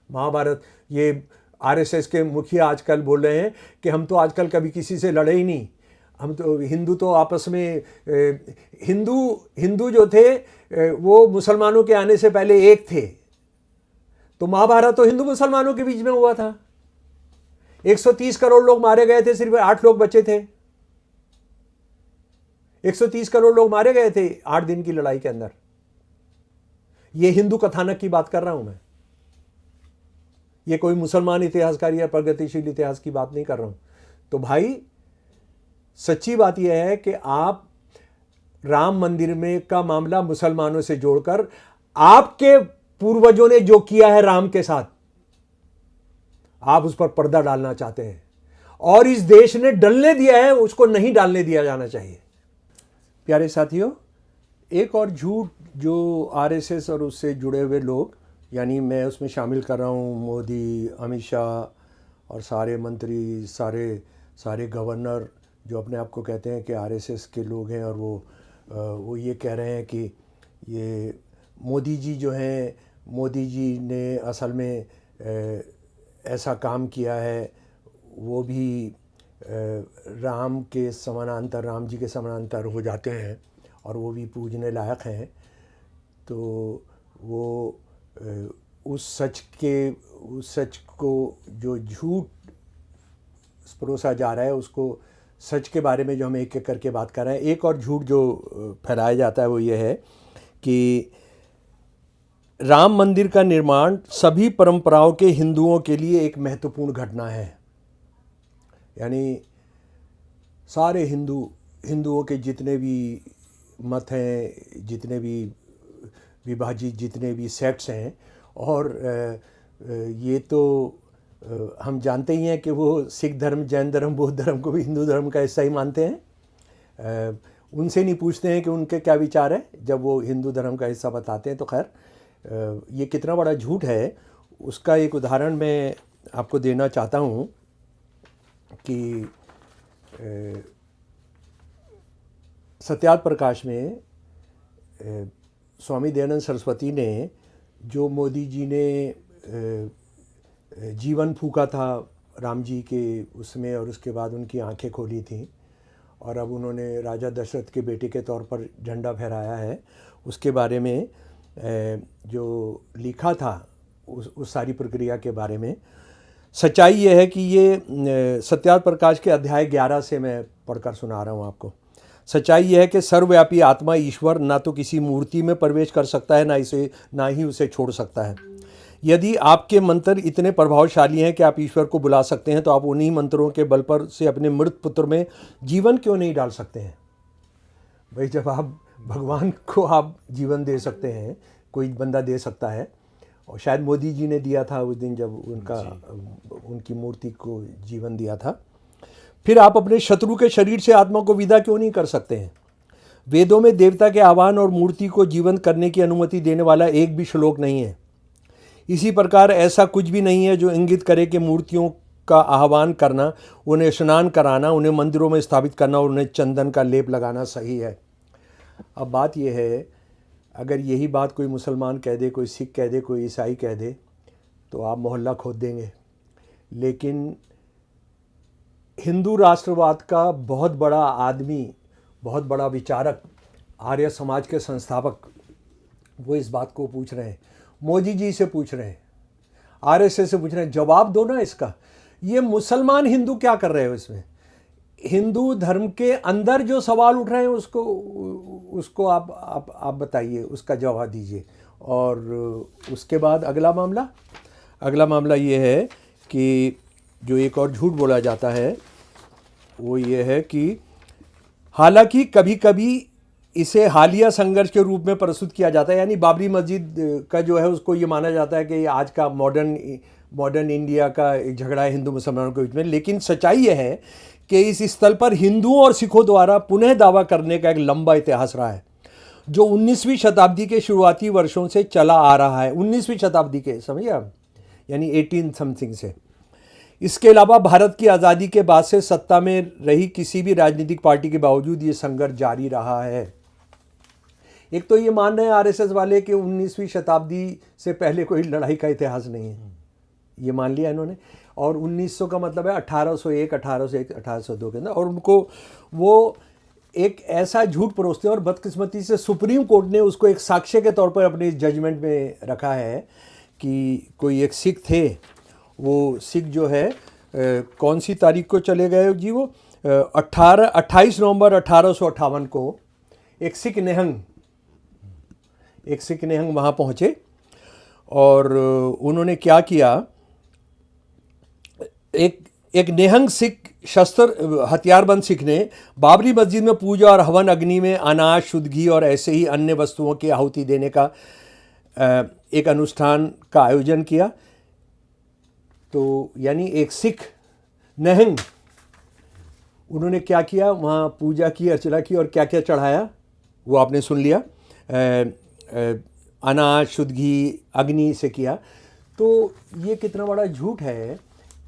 महाभारत ये आरएसएस के मुखिया आजकल बोल रहे हैं कि हम तो आजकल कभी किसी से लड़े ही नहीं, हम तो हिंदू तो आपस में हिंदू जो थे वो मुसलमानों के आने से पहले एक थे। तो महाभारत तो हिंदू मुसलमानों के बीच में हुआ था। 130 करोड़ लोग मारे गए थे, सिर्फ 8 लोग बचे थे। 130 करोड़ लोग मारे गए थे 8 दिन की लड़ाई के अंदर। ये हिंदू कथानक की बात कर रहा हूं मैं, ये कोई मुसलमान इतिहासकार या प्रगतिशील इतिहास की बात नहीं कर रहा हूं। तो भाई सच्ची बात यह है कि आप राम मंदिर में का मामला मुसलमानों से जोड़कर आपके पूर्वजों ने जो किया है राम के साथ, आप उस पर पर्दा डालना चाहते हैं, और इस देश ने डलने दिया है, उसको नहीं डालने दिया जाना चाहिए। प्यारे साथियों, एक और झूठ जो आरएसएस और उससे जुड़े हुए लोग, यानी मैं उसमें शामिल कर रहा हूँ मोदी, अमित शाह और सारे मंत्री, सारे गवर्नर जो अपने आप को कहते हैं कि आरएसएस के लोग हैं, और वो ये कह रहे हैं कि ये मोदी जी जो हैं, मोदी जी ने असल में ऐसा काम किया है, वो भी राम के समानांतर, राम जी के समानांतर हो जाते हैं और वो भी पूजने लायक हैं। तो वो उस सच को जो झूठ परोसा जा रहा है, उसको सच के बारे में जो हम एक एक करके बात कर रहे हैं। एक और झूठ जो फैलाया जाता है वो ये है कि राम मंदिर का निर्माण सभी परंपराओं के हिंदुओं के लिए एक महत्वपूर्ण घटना है। यानी सारे हिंदुओं के जितने भी मत हैं, जितने भी विभाजित जितने भी सेक्ट्स हैं, और ये तो हम जानते ही हैं कि वो सिख धर्म, जैन धर्म, बौद्ध धर्म को भी हिंदू धर्म का हिस्सा ही मानते हैं। उनसे नहीं पूछते हैं कि उनके क्या विचार है जब वो हिंदू धर्म का हिस्सा बताते हैं। तो खैर ये कितना बड़ा झूठ है, उसका एक उदाहरण मैं आपको देना चाहता हूँ कि सत्यार्थ प्रकाश में स्वामी दयानंद सरस्वती ने जो मोदी जी ने जीवन फूका था राम जी के उसमें, और उसके बाद उनकी आंखें खोली थी, और अब उन्होंने राजा दशरथ के बेटे के तौर पर झंडा फहराया है, उसके बारे में जो लिखा था उस सारी प्रक्रिया के बारे में। सच्चाई ये है कि ये सत्यार्थ प्रकाश के अध्याय 11 से मैं पढ़कर सुना रहा हूँ आपको। सच्चाई यह है कि सर्वव्यापी आत्मा ईश्वर ना तो किसी मूर्ति में प्रवेश कर सकता है, ना ही उसे छोड़ सकता है। यदि आपके मंत्र इतने प्रभावशाली हैं कि आप ईश्वर को बुला सकते हैं, तो आप उन्हीं मंत्रों के बल पर से अपने मृत पुत्र में जीवन क्यों नहीं डाल सकते हैं? भाई, जब आप भगवान को आप जीवन दे सकते हैं, कोई बंदा दे सकता है, और शायद मोदी जी ने दिया था उस दिन जब उनकी मूर्ति को जीवन दिया था, फिर आप अपने शत्रु के शरीर से आत्मा को विदा क्यों नहीं कर सकते हैं? वेदों में देवता के आह्वान और मूर्ति को जीवंत करने की अनुमति देने वाला एक भी श्लोक नहीं है। इसी प्रकार ऐसा कुछ भी नहीं है जो इंगित करे कि मूर्तियों का आह्वान करना, उन्हें स्नान कराना, उन्हें मंदिरों में स्थापित करना और उन्हें चंदन का लेप लगाना सही है। अब बात यह है, अगर यही बात कोई मुसलमान कह दे, कोई सिख कह दे, कोई ईसाई कह दे, तो आप मोहल्ला खोद देंगे। लेकिन हिंदू राष्ट्रवाद का बहुत बड़ा आदमी, बहुत बड़ा विचारक, आर्य समाज के संस्थापक, वो इस बात को पूछ रहे हैं, मोदी जी से पूछ रहे हैं, आरएसएस से पूछ रहे हैं। जवाब दो ना इसका। ये मुसलमान हिंदू क्या कर रहे हो इसमें? हिंदू धर्म के अंदर जो सवाल उठ रहे हैं उसको आप बताइए, उसका जवाब दीजिए। और उसके बाद अगला मामला ये है कि जो एक और झूठ बोला जाता है वो ये है कि हालांकि कभी कभी इसे हालिया संघर्ष के रूप में प्रस्तुत किया जाता है, यानी बाबरी मस्जिद का जो है उसको ये माना जाता है कि ये आज का मॉडर्न इंडिया का एक झगड़ा है हिंदू मुसलमानों के बीच में। लेकिन सच्चाई यह है कि इस स्थल पर हिंदुओं और सिखों द्वारा पुनः दावा करने का एक लंबा इतिहास रहा है, जो 19वीं शताब्दी के शुरुआती वर्षों से चला आ रहा है। 19वीं शताब्दी के, समझिए आप, यानी 18 समथिंग से। इसके अलावा भारत की आज़ादी के बाद से सत्ता में रही किसी भी राजनीतिक पार्टी के बावजूद ये संघर्ष जारी रहा है। एक तो ये मान रहे हैं आरएसएस वाले कि 19वीं शताब्दी से पहले कोई लड़ाई का इतिहास नहीं है, ये मान लिया इन्होंने। और 1900 का मतलब है 1801, 1801, 1802 के अंदर। और उनको वो एक ऐसा झूठ परोसते हैं और बदकिस्मती से सुप्रीम कोर्ट ने उसको एक साक्ष्य के तौर पर अपने जजमेंट में रखा है कि कोई एक सिख थे, वो सिख जो है कौन सी तारीख को चले गए जी, वो 28 नवंबर 1858 को एक सिख निहंग वहाँ पहुँचे और उन्होंने क्या किया, एक निहंग सिख शस्त्र हथियारबंद सिख ने बाबरी मस्जिद में पूजा और हवन अग्नि में अनाज, शुद्ध घी और ऐसे ही अन्य वस्तुओं की आहुति देने का एक अनुष्ठान का आयोजन किया। तो यानी एक सिख निहंग, उन्होंने क्या किया, वहाँ पूजा की, अर्चना की और क्या क्या चढ़ाया वो आपने सुन लिया। अनाज, शुद्ध घी, अग्नि से किया। तो ये कितना बड़ा झूठ है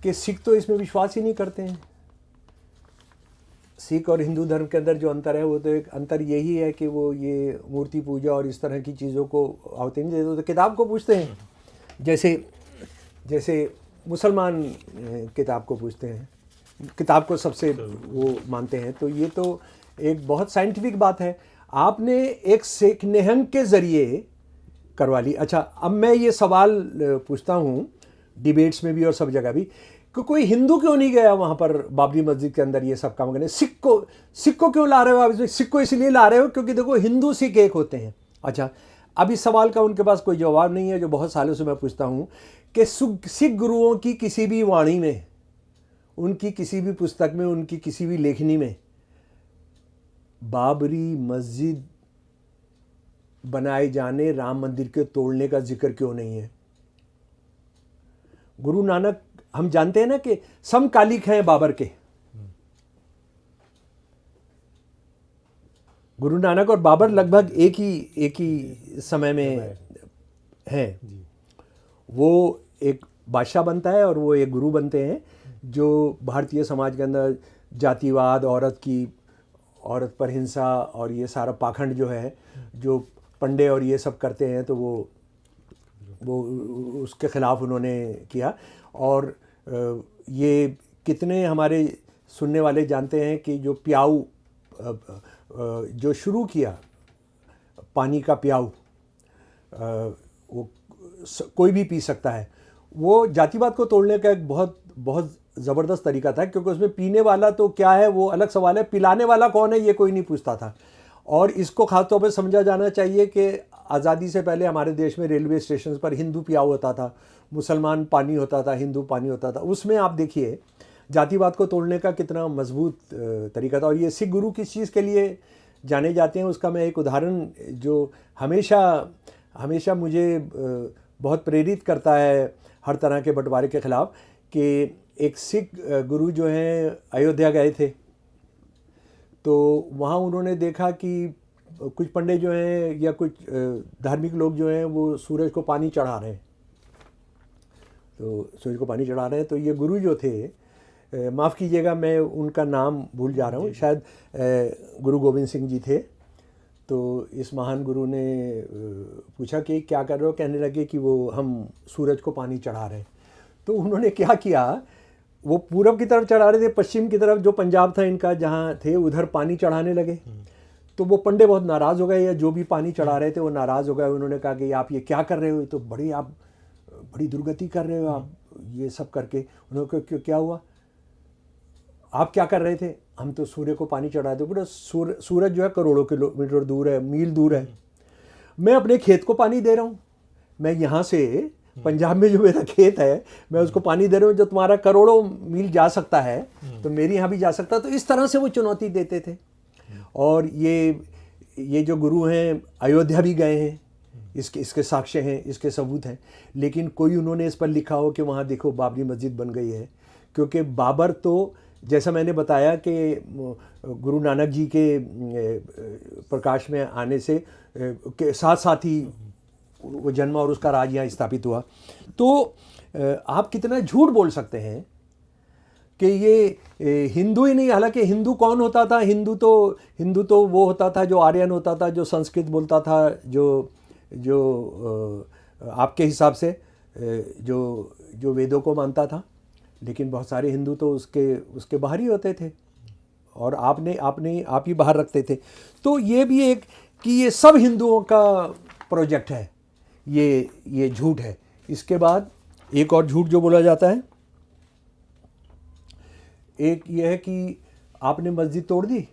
कि सिख तो इसमें विश्वास ही नहीं करते हैं। सिख और हिंदू धर्म के अंदर जो अंतर है वो तो एक अंतर यही है कि वो ये मूर्ति पूजा और इस तरह की चीज़ों को आहुति नहीं देते, तो किताब को पूछते हैं। जैसे मुसलमान किताब को पूछते हैं, किताब को सबसे वो मानते हैं। तो ये तो एक बहुत साइंटिफिक बात है। आपने एक सिख निहंग के ज़रिए करवा ली। अच्छा, अब मैं ये सवाल पूछता हूँ डिबेट्स में भी और सब जगह भी कि कोई हिंदू क्यों नहीं गया वहाँ पर बाबरी मस्जिद के अंदर ये सब काम करने? सिख को क्यों ला रहे हो आप इसमें? सिख को इसलिए ला रहे हो क्योंकि देखो हिंदू सिख एक होते हैं। अच्छा, अब इस सवाल का उनके पास कोई जवाब नहीं है जो बहुत सालों से मैं पूछता हूँ कि सिख गुरुओं की किसी भी वाणी में, उनकी किसी भी पुस्तक में, उनकी किसी भी लेखनी में बाबरी मस्जिद बनाए जाने, राम मंदिर के तोड़ने का जिक्र क्यों नहीं है? गुरु नानक, हम जानते हैं ना कि समकालिक हैं बाबर के। गुरु नानक और बाबर लगभग एक ही समय में हैं। वो एक बादशाह बनता है और वो एक गुरु बनते हैं जो भारतीय समाज के अंदर जातिवाद, औरत पर हिंसा और ये सारा पाखंड जो है, जो पंडे और ये सब करते हैं, तो वो उसके ख़िलाफ़ उन्होंने किया। और ये कितने हमारे सुनने वाले जानते हैं कि जो प्याऊ जो शुरू किया, पानी का प्याऊ, वो कोई भी पी सकता है, वो जातिवाद को तोड़ने का एक बहुत बहुत ज़बरदस्त तरीका था। क्योंकि उसमें पीने वाला तो क्या है वो अलग सवाल है, पिलाने वाला कौन है ये कोई नहीं पूछता था। और इसको खासतौर पर समझा जाना चाहिए कि आज़ादी से पहले हमारे देश में रेलवे स्टेशन पर हिंदू प्याऊ होता था, मुसलमान पानी होता था, हिंदू पानी होता था। उसमें आप देखिए जातिवाद को तोड़ने का कितना मजबूत तरीका था। और ये सिख गुरु किस चीज़ के लिए जाने जाते हैं उसका मैं एक उदाहरण जो हमेशा मुझे बहुत प्रेरित करता है हर तरह के बंटवारे के ख़िलाफ़, कि एक सिख गुरु जो हैं अयोध्या गए थे, तो वहाँ उन्होंने देखा कि कुछ पंडित जो हैं या कुछ धार्मिक लोग जो हैं वो सूरज को पानी चढ़ा रहे हैं। तो ये गुरु जो थे, माफ़ कीजिएगा मैं उनका नाम भूल जा रहा हूँ, शायद गुरु गोविंद सिंह जी थे। तो इस महान गुरु ने पूछा कि क्या कर रहे हो? कहने लगे कि वो हम सूरज को पानी चढ़ा रहे हैं। तो उन्होंने क्या किया, वो पूरब की तरफ चढ़ा रहे थे, पश्चिम की तरफ जो पंजाब था इनका जहाँ थे उधर पानी चढ़ाने लगे। तो वो पंडे बहुत नाराज़ हो गए, या जो भी पानी चढ़ा रहे थे वो नाराज़ हो गए। उन्होंने कहा कि आप ये क्या कर रहे हो, तो आप बड़ी दुर्गति कर रहे हो आप ये सब करके। उन्होंने कहा क्या हुआ, आप क्या कर रहे थे? हम तो सूर्य को पानी चढ़ा दो। पूरा सूरज जो है करोड़ों किलोमीटर दूर है, मील दूर है। मैं अपने खेत को पानी दे रहा हूँ, मैं यहाँ से पंजाब में जो मेरा खेत है मैं उसको पानी दे रहा हूँ, जो तुम्हारा करोड़ों मील जा सकता है तो मेरे यहाँ भी जा सकता है। तो इस तरह से वो चुनौती देते थे। और ये जो गुरु हैं अयोध्या भी गए हैं, इसके साक्ष्य हैं, इसके सबूत हैं। लेकिन कोई उन्होंने इस पर लिखा हो कि वहाँ देखो बाबरी मस्जिद बन गई है। क्योंकि बाबर तो जैसा मैंने बताया कि गुरु नानक जी के प्रकाश में आने से के साथ ही वो जन्मा और उसका राज यहाँ स्थापित हुआ। तो आप कितना झूठ बोल सकते हैं कि ये हिंदू ही नहीं, हालांकि हिंदू कौन होता था, हिंदू तो वो होता था जो आर्यन होता था, जो संस्कृत बोलता था, जो आपके हिसाब से जो वेदों को मानता था। लेकिन बहुत सारे हिंदू तो उसके बाहर ही होते थे और आप ही बाहर रखते थे। तो ये भी एक कि ये सब हिंदुओं का प्रोजेक्ट है, ये झूठ है। इसके बाद एक और झूठ जो बोला जाता है, एक ये है कि आपने मस्जिद तोड़ दी,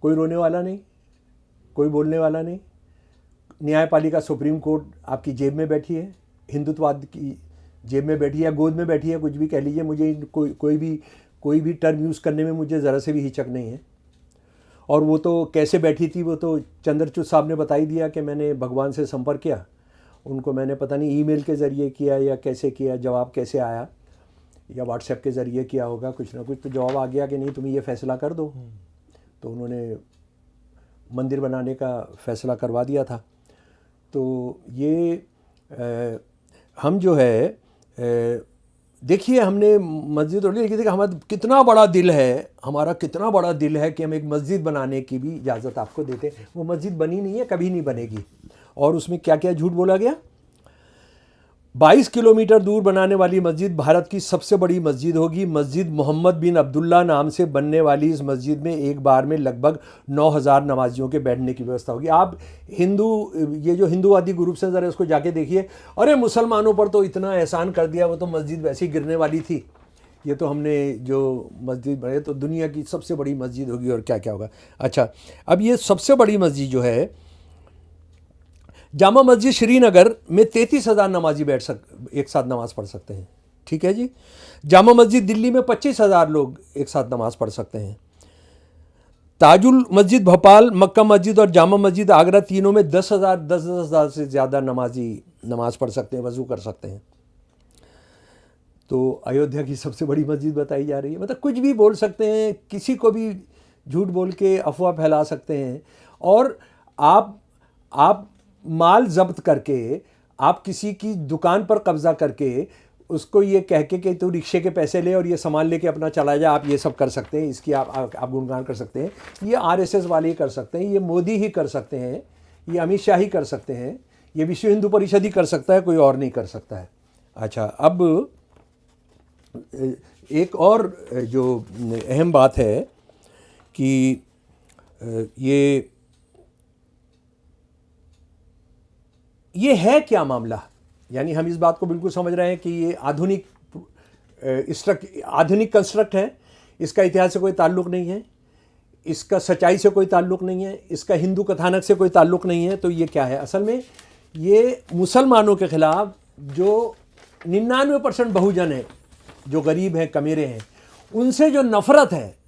कोई रोने वाला नहीं, कोई बोलने वाला नहीं, न्यायपालिका सुप्रीम कोर्ट आपकी जेब में बैठी है, हिंदुत्ववाद की जेब में बैठी है, गोद में बैठी है, कुछ भी कह लीजिए। मुझे कोई भी टर्म यूज़ करने में मुझे ज़रा से भी हिचक नहीं है। और वो तो कैसे बैठी थी, वो तो चंद्रचूड़ साहब ने बता ही दिया कि मैंने भगवान से संपर्क किया, उनको मैंने पता नहीं ईमेल के ज़रिए किया या कैसे किया, जवाब कैसे आया, या व्हाट्सएप के ज़रिए किया होगा, कुछ ना कुछ तो जवाब आ गया कि नहीं तुम ये फ़ैसला कर दो। तो उन्होंने मंदिर बनाने का फ़ैसला करवा दिया था। तो ये हम जो है देखिए, हमने मस्जिद तोड़ ली, लेकिन देखिए हमारा कितना बड़ा दिल है, हमारा कितना बड़ा दिल है कि हम एक मस्जिद बनाने की भी इजाज़त आपको देते हैं। वो मस्जिद बनी नहीं है, कभी नहीं बनेगी। और उसमें क्या क्या झूठ बोला गया। 22 किलोमीटर दूर बनाने वाली मस्जिद भारत की सबसे बड़ी मस्जिद होगी। मस्जिद मोहम्मद बिन अब्दुल्ला नाम से बनने वाली इस मस्जिद में एक बार में लगभग 9000 नमाजियों के बैठने की व्यवस्था होगी। आप ये जो हिंदूवादी ग्रुप्स हैं, ज़रा इसको जाके देखिए। अरे मुसलमानों पर तो इतना एहसान कर दिया, वो तो मस्जिद वैसे ही गिरने वाली थी, ये तो हमने जो मस्जिद बने तो दुनिया की सबसे बड़ी मस्जिद होगी और क्या क्या होगा। अच्छा, अब ये सबसे बड़ी मस्जिद जो है, जामा मस्जिद श्रीनगर में 33,000 नमाजी एक साथ नमाज़ पढ़ सकते हैं। ठीक है जी। जामा मस्जिद दिल्ली में 25,000 लोग एक साथ नमाज़ पढ़ सकते हैं। ताजुल मस्जिद भोपाल, मक्का मस्जिद और जामा मस्जिद आगरा, तीनों में 10,000 से ज़्यादा नमाजी नमाज़ पढ़ सकते हैं, वज़ू कर सकते हैं। तो अयोध्या की सबसे बड़ी मस्जिद बताई जा रही है। मतलब कुछ भी बोल सकते हैं, किसी को भी झूठ बोल के अफवाह फैला सकते हैं। और आप माल जब्त करके, आप किसी की दुकान पर कब्जा करके उसको ये कह के तू रिक्शे के पैसे ले और ये सामान लेके अपना चला जाए, आप ये सब कर सकते हैं, इसकी आप गुणगान कर सकते हैं। ये आरएसएस वाले ही कर सकते हैं, ये मोदी ही कर सकते हैं, ये अमित शाह ही कर सकते हैं, ये विश्व हिंदू परिषद ही कर सकता है, कोई और नहीं कर सकता है। अच्छा, अब एक और जो अहम बात है कि ये है क्या मामला। यानी हम इस बात को बिल्कुल समझ रहे हैं कि ये आधुनिक कंस्ट्रक्ट है, इसका इतिहास से कोई ताल्लुक़ नहीं है, इसका सच्चाई से कोई ताल्लुक़ नहीं है, इसका हिंदू कथानक से कोई ताल्लुक़ नहीं है। तो ये क्या है? असल में ये मुसलमानों के ख़िलाफ़ जो 99% बहुजन है, जो गरीब हैं, कमेरे हैं, उनसे जो नफ़रत है।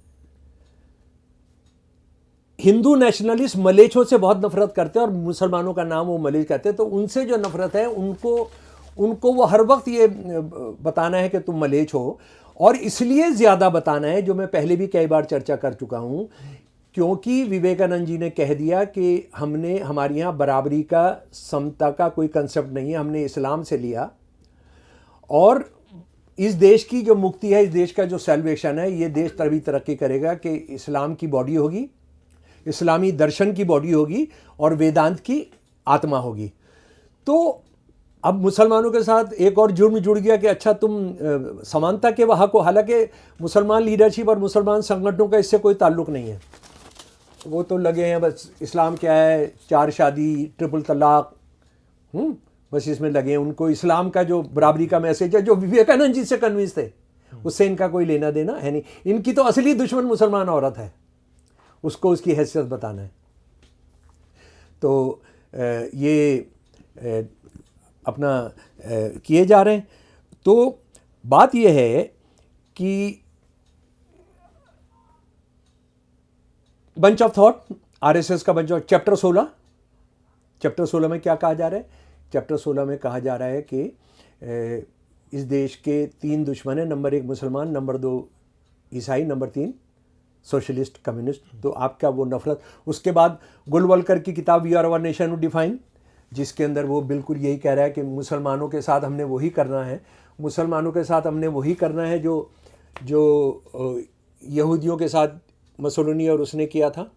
हिंदू नेशनलिस्ट मलेच्छों से बहुत नफरत करते हैं और मुसलमानों का नाम वो मलेच्छ कहते हैं। तो उनसे जो नफरत है, उनको वो हर वक्त ये बताना है कि तुम मलेच्छ हो। और इसलिए ज़्यादा बताना है, जो मैं पहले भी कई बार चर्चा कर चुका हूँ, क्योंकि विवेकानंद जी ने कह दिया कि हमारे यहाँ बराबरी का, समता का कोई कंसेप्ट नहीं है, हमने इस्लाम से लिया। और इस देश की जो मुक्ति है, इस देश का जो सेल्वेशन है, ये देश तभी तरक्की करेगा कि इस्लाम की बॉडी होगी, इस्लामी दर्शन की बॉडी होगी और वेदांत की आत्मा होगी। तो अब मुसलमानों के साथ एक और जुर्म जुड़ गया कि अच्छा तुम समानता के वहाँ को, हालांकि मुसलमान लीडरशिप और मुसलमान संगठनों का इससे कोई ताल्लुक़ नहीं है। वो तो लगे हैं बस इस्लाम क्या है, 4 शादी, ट्रिपल तलाक, बस इसमें लगे हैं। उनको इस्लाम का जो बराबरी का मैसेज है, जो विवेकानंद जी से कन्विंस थे, उससे इनका कोई लेना देना है नहीं। इनकी तो असली दुश्मन मुसलमान औरत है, उसको उसकी हैसियत बताना है। तो ये अपना किए जा रहे हैं। तो बात यह है कि बंच ऑफ थॉट, आरएसएस का बंच ऑफ, चैप्टर 16 में क्या कहा जा रहा है? चैप्टर 16 में कहा जा रहा है कि इस देश के 3 दुश्मन हैं, नंबर 1 मुसलमान, नंबर 2 ईसाई, नंबर 3 सोशलिस्ट कम्युनिस्ट। तो आपका वो नफरत। उसके बाद गुलवलकर की किताब we are our nation to define, जिसके अंदर वो बिल्कुल यही कह रहा है कि मुसलमानों के साथ हमने वही करना है, मुसलमानों के साथ हमने वही करना है जो यहूदियों के साथ मसोलिनी और उसने किया था,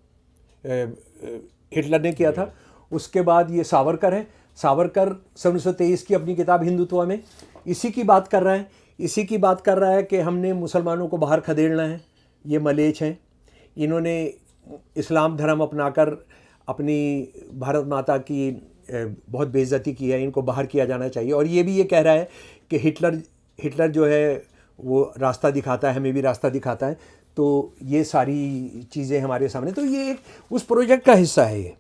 हिटलर ने किया था। उसके बाद ये सावरकर है। सावरकर 1923 की अपनी किताब हिंदुत्व में इसी की बात कर रहा है, इसी की बात कर रहा है कि हमने मुसलमानों को बाहर खदेड़ना है, ये मलेच्छ हैं, इन्होंने इस्लाम धर्म अपनाकर अपनी भारत माता की बहुत बेइज्जती की है, इनको बाहर किया जाना चाहिए। और ये भी ये कह रहा है कि हिटलर जो है वो रास्ता दिखाता है, हमें भी रास्ता दिखाता है। तो ये सारी चीज़ें हमारे सामने, तो ये एक उस प्रोजेक्ट का हिस्सा है ये।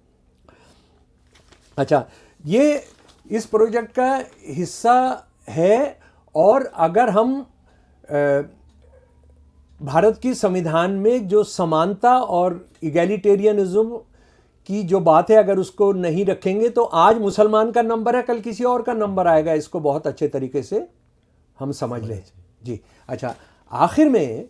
अच्छा, ये इस प्रोजेक्ट का हिस्सा है। और अगर हम भारत की संविधान में जो समानता और इगैलिटेरियनिज्म की जो बात है, अगर उसको नहीं रखेंगे तो आज मुसलमान का नंबर है, कल किसी और का नंबर आएगा। इसको बहुत अच्छे तरीके से हम समझ लें जी। अच्छा, आखिर में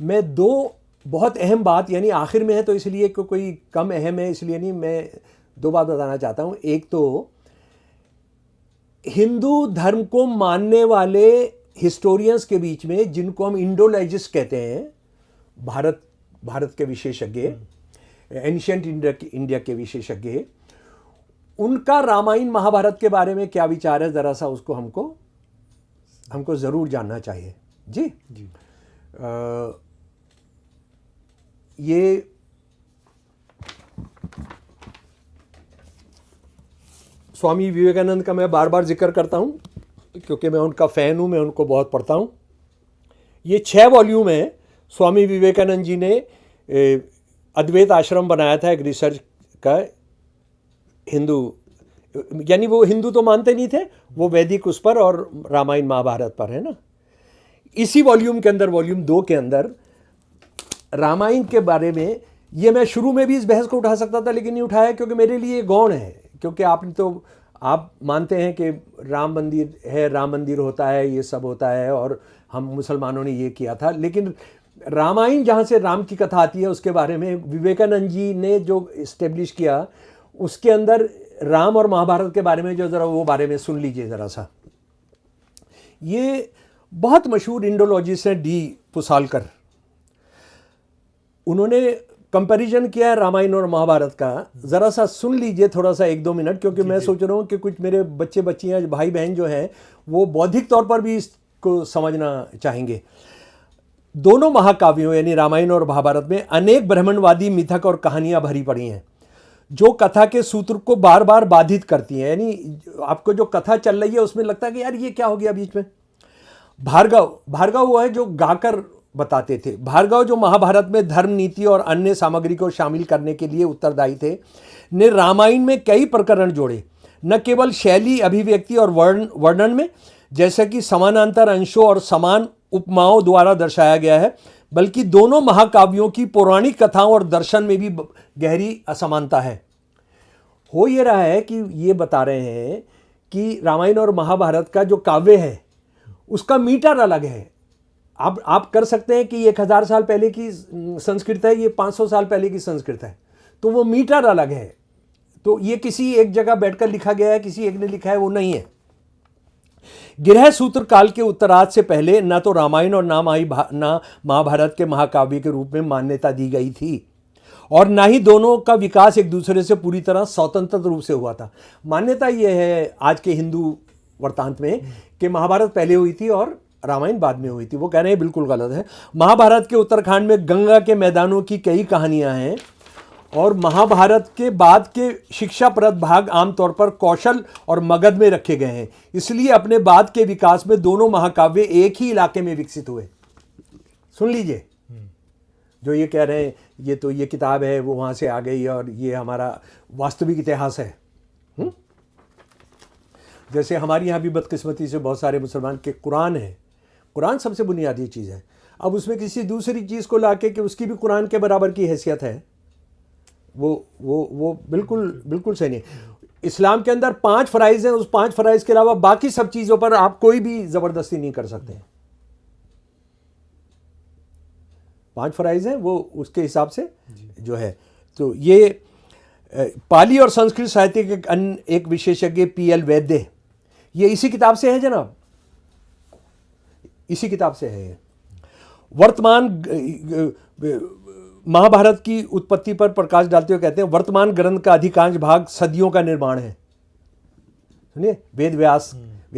मैं दो बहुत अहम बात, यानी आखिर में है तो इसलिए कोई कम अहम है इसलिए नहीं, मैं दो बात बताना चाहता हूँ। एक तो हिंदू धर्म को मानने वाले हिस्टोरियंस के बीच में, जिनको हम इंडोलॉजिस्ट कहते हैं, भारत के विशेषज्ञ, एंशिएंट इंडिया के विशेषज्ञ, उनका रामायण महाभारत के बारे में क्या विचार है, ज़रा सा उसको हमको ज़रूर जानना चाहिए जी। ये स्वामी विवेकानंद का मैं बार बार जिक्र करता हूँ क्योंकि मैं उनका फ़ैन हूँ, मैं उनको बहुत पढ़ता हूँ। ये 6 वॉल्यूम है। स्वामी विवेकानंद जी ने अद्वैत आश्रम बनाया था, एक रिसर्च का, हिंदू, यानी वो हिंदू तो मानते नहीं थे, वो वैदिक उस पर और रामायण महाभारत पर है ना। इसी वॉल्यूम के अंदर, वॉल्यूम 2 के अंदर रामायण के बारे में, ये मैं शुरू में भी इस बहस को उठा सकता था लेकिन नहीं उठाया क्योंकि मेरे लिए गौण है। क्योंकि आप मानते हैं कि राम मंदिर है, राम मंदिर होता है, ये सब होता है और हम मुसलमानों ने ये किया था। लेकिन रामायण जहाँ से राम की कथा आती है उसके बारे में विवेकानंद जी ने जो इस्टेब्लिश किया, उसके अंदर राम और महाभारत के बारे में जो ज़रा वो बारे में सुन लीजिए ज़रा सा। ये बहुत मशहूर इंडोलॉजिस्ट हैं डी पुसालकर, उन्होंने कंपैरिजन किया है रामायण और महाभारत का। ज़रा सा सुन लीजिए थोड़ा सा 1-2 मिनट, क्योंकि मैं सोच रहा हूँ कि कुछ मेरे बच्चे बच्चियाँ, भाई बहन जो हैं वो बौद्धिक तौर पर भी इसको समझना चाहेंगे। दोनों महाकाव्यों यानी रामायण और महाभारत में अनेक ब्राह्मणवादी मिथक और कहानियाँ भरी पड़ी हैं जो कथा के सूत्र को बार बार बाधित करती हैं। यानी आपको जो कथा चल रही है उसमें लगता है कि यार ये क्या हो गया बीच में। भार्गव वो है जो गाकर बताते थे। भार्गव जो महाभारत में धर्म, नीति और अन्य सामग्री को शामिल करने के लिए उत्तरदायी थे, ने रामायण में कई प्रकरण जोड़े, न केवल शैली, अभिव्यक्ति और वर्णन में, जैसे कि समानांतर अंशों और समान उपमाओं द्वारा दर्शाया गया है, बल्कि दोनों महाकाव्यों की पौराणिक कथाओं और दर्शन में भी गहरी असमानता है। हो ये रहा है कि ये बता रहे हैं कि रामायण और महाभारत का जो काव्य है उसका मीटर अलग है। अब आप कर सकते हैं कि 1000 साल पहले की संस्कृत है, ये 500 साल पहले की संस्कृत है, तो वो मीटर अलग है। तो ये किसी एक जगह बैठकर लिखा गया है, किसी एक ने लिखा है, वो नहीं है। गृह सूत्र काल के उत्तरार्ध से पहले न तो रामायण और ना महाभारत के महाकाव्य के रूप में मान्यता दी गई थी और ना ही दोनों का विकास एक दूसरे से पूरी तरह स्वतंत्र रूप से हुआ था। मान्यता ये है आज के हिंदू वृत्तांत में कि महाभारत पहले हुई थी और रामायण बाद में हुई थी। वो कह रहे हैं बिल्कुल गलत है। महाभारत के उत्तराखंड में गंगा के मैदानों की कई कहानियां हैं और महाभारत के बाद के शिक्षाप्रद भाग आमतौर पर कौशल और मगध में रखे गए हैं। इसलिए अपने बाद के विकास में दोनों महाकाव्य एक ही इलाके में विकसित हुए। सुन लीजिए, जो ये कह रहे हैं ये किताब है वो वहां से आ गई और ये हमारा वास्तविक इतिहास है। जैसे हमारे यहाँ भी बदकिस्मती से बहुत सारे मुसलमान के कुरान है, कुरान सबसे बुनियादी चीज़ है। अब उसमें किसी दूसरी चीज़ को लाके कि उसकी भी कुरान के बराबर की हैसियत है, वो बिल्कुल सही नहीं। इस्लाम के अंदर 5 फ़राइज़ हैं, उस 5 फ़राइज़ के अलावा बाकी सब चीज़ों पर आप कोई भी ज़बरदस्ती नहीं कर सकते। 5 फ़राइज़ हैं, वो उसके हिसाब से जो है। तो ये पाली और संस्कृत साहित्य के एक विशेषज्ञ PL वैद्य, ये इसी किताब से है जनाब, इसी किताब से है। वर्तमान महाभारत की उत्पत्ति पर प्रकाश डालते हुए कहते हैं वर्तमान ग्रंथ का अधिकांश भाग सदियों का निर्माण है। सुनिए, वेद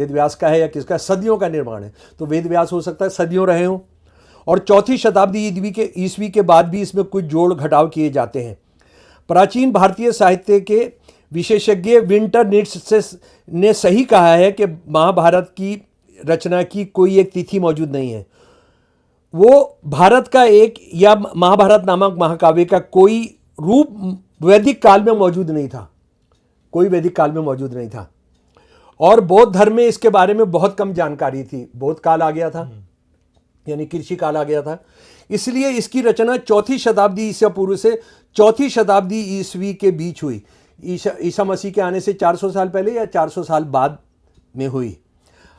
व्यास का है या किसका, सदियों का निर्माण है। तो वेद व्यास हो सकता है सदियों रहे हों, और 4वीं शताब्दी ईस्वी के बाद भी इसमें कुछ जोड़ घटाव किए जाते हैं। प्राचीन भारतीय साहित्य के विशेषज्ञ विंटर नीट्स ने सही कहा है कि महाभारत की रचना की कोई एक तिथि मौजूद नहीं है। वो भारत का एक या महाभारत नामक महाकाव्य का कोई रूप वैदिक काल में मौजूद नहीं था, कोई वैदिक काल में मौजूद नहीं था। और बौद्ध धर्म में इसके बारे में बहुत कम जानकारी थी। बौद्ध काल आ गया था, यानी कृषि काल आ गया था, इसलिए इसकी रचना 4वीं शताब्दी ईसा पूर्व से 4वीं शताब्दी ईस्वी के बीच हुई। ईसा मसीह के आने से 400 साल पहले या 400 साल बाद में हुई।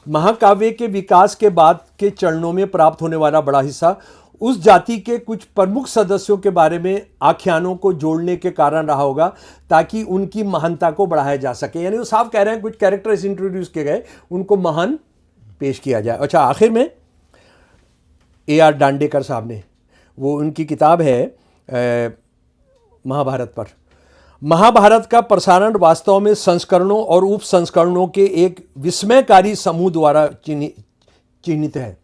महाकाव्य के विकास के बाद के चरणों में प्राप्त होने वाला बड़ा हिस्सा उस जाति के कुछ प्रमुख सदस्यों के बारे में आख्यानों को जोड़ने के कारण रहा होगा, ताकि उनकी महानता को बढ़ाया जा सके। यानी वो साफ कह रहे हैं कुछ कैरेक्टर्स इंट्रोड्यूस किए गए, उनको महान पेश किया जाए। अच्छा, आखिर में A.R. दांडेकर साहब ने, वो उनकी किताब है महाभारत पर। महाभारत का प्रसारण वास्तव में संस्करणों और उप संस्करणों के एक विस्मयकारी समूह द्वारा चिन्हित है।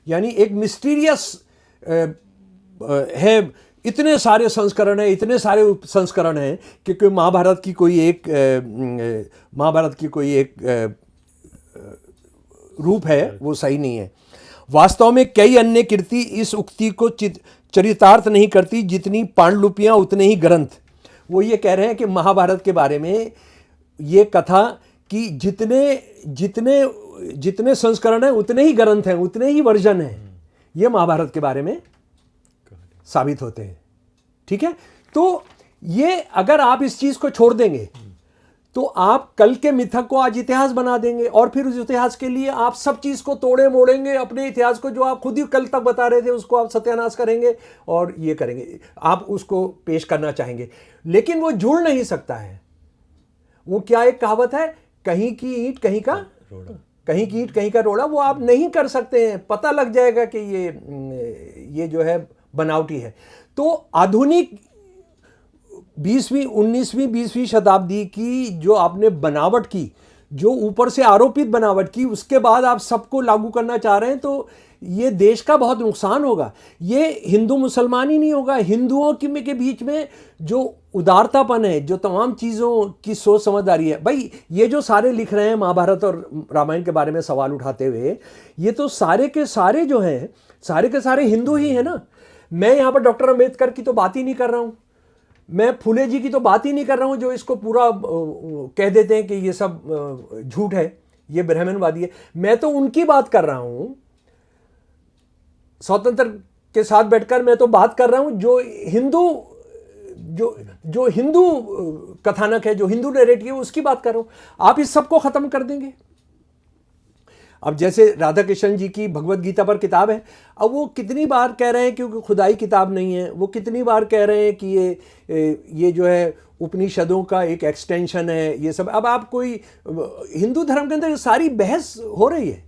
यानी एक मिस्टीरियस है, इतने सारे संस्करण हैं, इतने सारे उप संस्करण हैं कि महाभारत की कोई एक रूप है वो सही नहीं है। वास्तव में कई अन्य कृति इस उक्ति को चरितार्थ नहीं करती जितनी पांडुलिपियां उतने ही ग्रंथ। वो ये कह रहे हैं कि महाभारत के बारे में ये कथा कि जितने संस्करण हैं उतने ही ग्रंथ हैं, उतने ही वर्जन हैं, ये महाभारत के बारे में साबित होते हैं। ठीक है, तो ये अगर आप इस चीज को छोड़ देंगे तो आप कल के मिथक को आज इतिहास बना देंगे, और फिर उस इतिहास के लिए आप सब चीज को तोड़े मोड़ेंगे। अपने इतिहास को जो आप खुद ही कल तक बता रहे थे उसको आप सत्यानाश करेंगे और ये करेंगे, आप उसको पेश करना चाहेंगे, लेकिन वो जुड़ नहीं सकता है। वो क्या एक कहावत है, कहीं की ईंट कहीं का रोड़ा, कहीं की ईंट कहीं का रोड़ा, वो आप नहीं कर सकते हैं। पता लग जाएगा कि ये जो है बनावटी है। तो आधुनिक 20वीं 19वीं 20वीं शताब्दी की जो आपने बनावट की, जो ऊपर से आरोपित बनावट की, उसके बाद आप सबको लागू करना चाह रहे हैं, तो ये देश का बहुत नुकसान होगा। ये हिंदू मुसलमान ही नहीं होगा, हिंदुओं के बीच में जो उदारतापन है, जो तमाम चीज़ों की सोच समझदारी है। भाई ये जो सारे लिख रहे हैं महाभारत और रामायण के बारे में सवाल उठाते हुए, ये तो सारे के सारे जो हैं, सारे के सारे हिंदू ही हैं ना। मैं यहाँ पर डॉक्टर अम्बेडकर की तो बात ही नहीं कर रहा हूँ, मैं फुले जी की तो बात ही नहीं कर रहा हूँ, जो इसको पूरा कह देते हैं कि ये सब झूठ है, ये ब्राह्मणवादी है। मैं तो उनकी बात कर रहा हूँ, स्वतंत्र के साथ बैठकर मैं तो बात कर रहा हूँ जो हिंदू कथानक है, जो हिंदू नैरेटिव है, उसकी बात कर रहा हूँ। आप इस सब को खत्म कर देंगे। अब जैसे राधा कृष्ण जी की भगवत गीता पर किताब है, अब वो कितनी बार कह रहे हैं क्योंकि खुदाई किताब नहीं है, वो कितनी बार कह रहे हैं कि ये जो है उपनिषदों का एक एक्सटेंशन है, ये सब। अब आप कोई हिंदू धर्म के अंदर सारी बहस हो रही है,